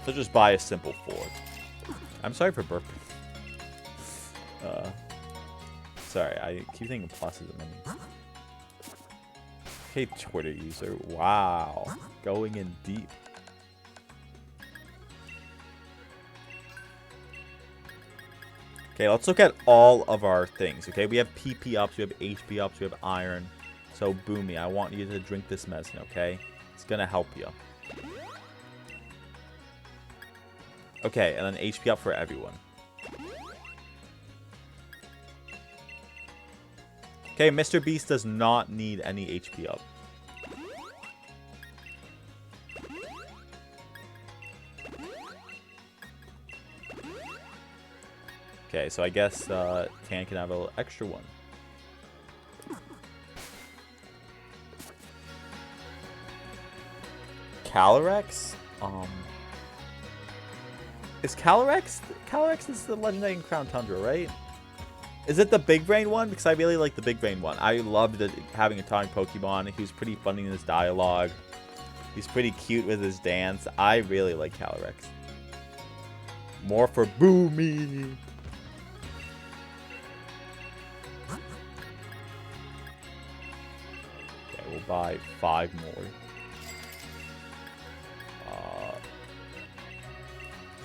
So just buy a simple Ford. I'm sorry for burping. Sorry, I keep thinking pluses and minis. Okay, Twitter user. Wow. Going in deep. Okay, let's look at all of our things. Okay, we have PP ups, we have HP ups, we have iron. So, Boomy, I want you to drink this medicine, okay? It's gonna help you. Okay, and then HP up for everyone. Okay, Mr. Beast does not need any HP up. Okay, so I guess Tan can have a little extra one. Calyrex? Is Calyrex? Calyrex is the legendary in Crown Tundra, right? Is it the big brain one? Because I really like the big brain one. I loved having a talking Pokemon. He was pretty funny in his dialogue. He's pretty cute with his dance. I really like Calyrex. More for Boomy. Okay, we'll buy 5 more.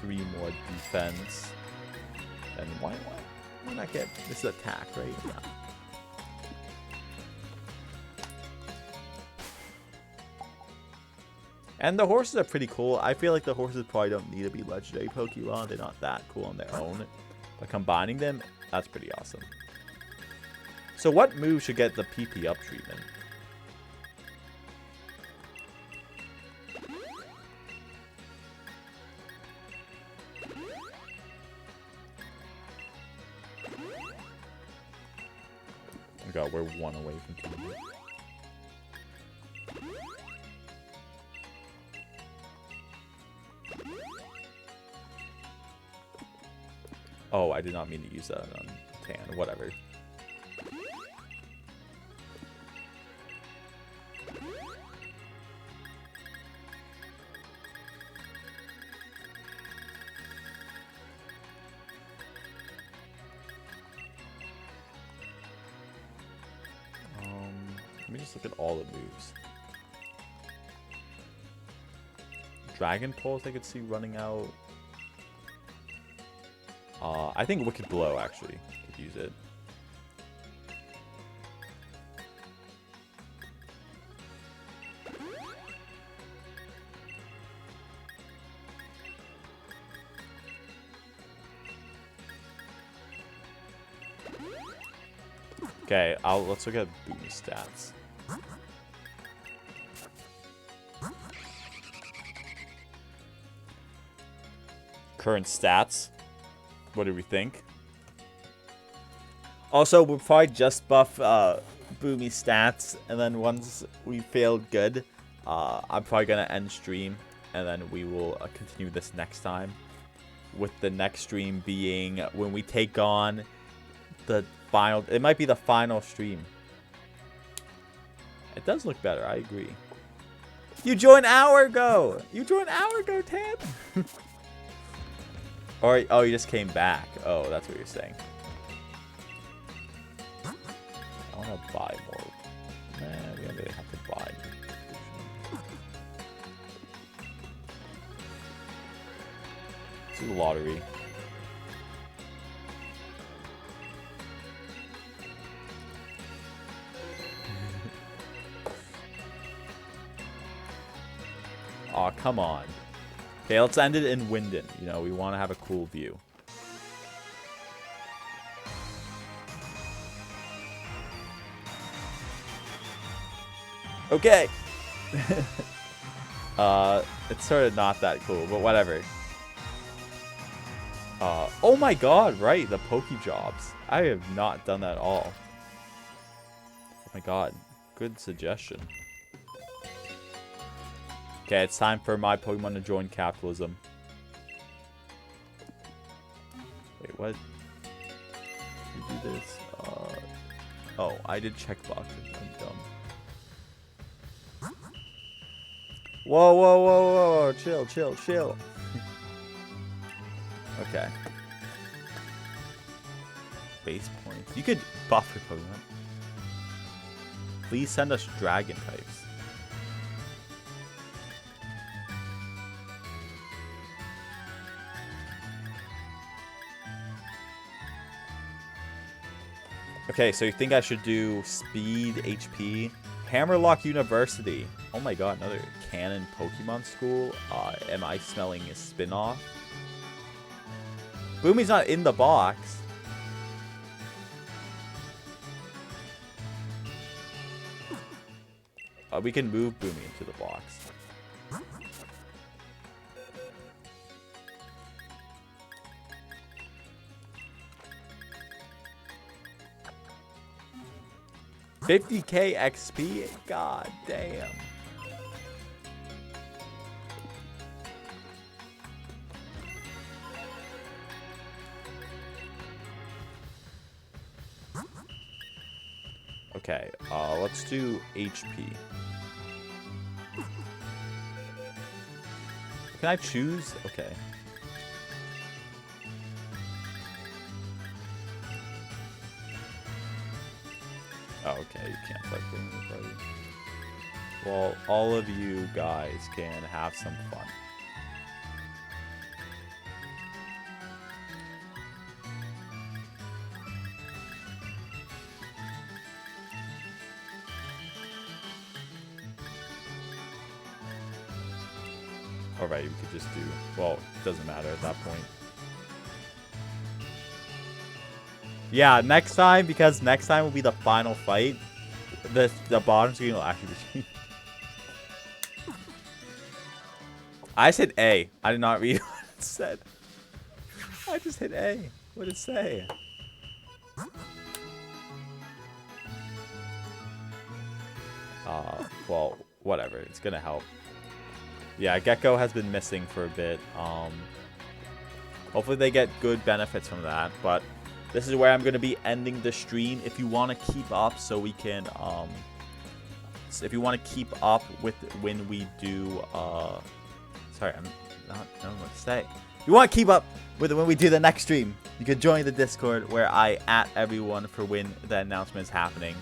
3 more defense. And why not get this attack, right? Yeah. And the horses are pretty cool. I feel like the horses probably don't need to be legendary Pokemon. They're not that cool on their own. But combining them, that's pretty awesome. So what move should get the PP up treatment? Oh god, we're 1 away from 2. Oh, I did not mean to use that on Tan. Whatever. Let me just look at all the moves. Dragon Pulse I could see running out. I think Wicked Blow actually could use it. Okay, let's look at Boomy stats. Current stats. What do we think? Also, we'll probably just buff Boomy stats, and then once we feel good, I'm probably gonna end stream, and then we will continue this next time. With the next stream being when we take on the final. It might be the final stream. It does look better. I agree. You joined an hour ago. You joined an hour ago, Tan. Or, oh, you just came back. Oh, that's what you're saying. I want to buy more. Man, we don't really have to buy. Let's do the lottery. Aw, come on. Okay, let's end it in Winden. You know, we want to have a cool view. Okay. It's sort of not that cool, but whatever. Oh my god, right, the Pokejobs. I have not done that at all. Oh my god, good suggestion. Okay, it's time for my Pokemon to join capitalism. Wait, what? We do this. Oh, I did check boxes. I'm dumb. Whoa, whoa, whoa, whoa. Chill, chill, chill. Okay. Base points. You could buff your Pokemon. Please send us dragon types. Okay, so you think I should do speed, HP, Hammerlock University. Oh my god, another canon Pokemon school. Am I smelling a spin-off? Boomy's not in the box. We can move Boomy into the box. $50K XP? God damn. Okay, let's do HP. Can I choose? Okay. Oh, okay, you can't select anybody. Well, all of you guys can have some fun. Alright, we could just do... Well, it doesn't matter at that point. Yeah, next time, because next time will be the final fight. The bottom screen will actually be... I said A. I did not read what it said. I just hit A. What did it say? Well, whatever. It's gonna help. Yeah, Gecko has been missing for a bit. Hopefully they get good benefits from that. But this is where I'm gonna be ending the stream. If you want to keep up, so we can if you want to keep up with when we do sorry, I'm not knowing what to say. If you want to keep up with when we do the next stream, you can join the Discord where I at everyone for when the announcement is happening.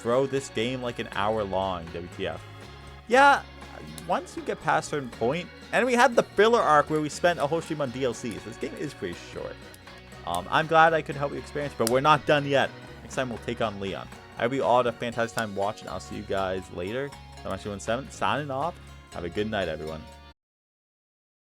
Bro, this game like an hour long, WTF. Yeah, once you get past a certain point, and we had the filler arc where we spent a whole stream on DLCs. This game is pretty short. I'm glad I could help you experience, but we're not done yet. Next time we'll take on Leon. I hope you all had a fantastic time watching. I'll see you guys later. I'm Actually 17 signing off. Have a good night, everyone.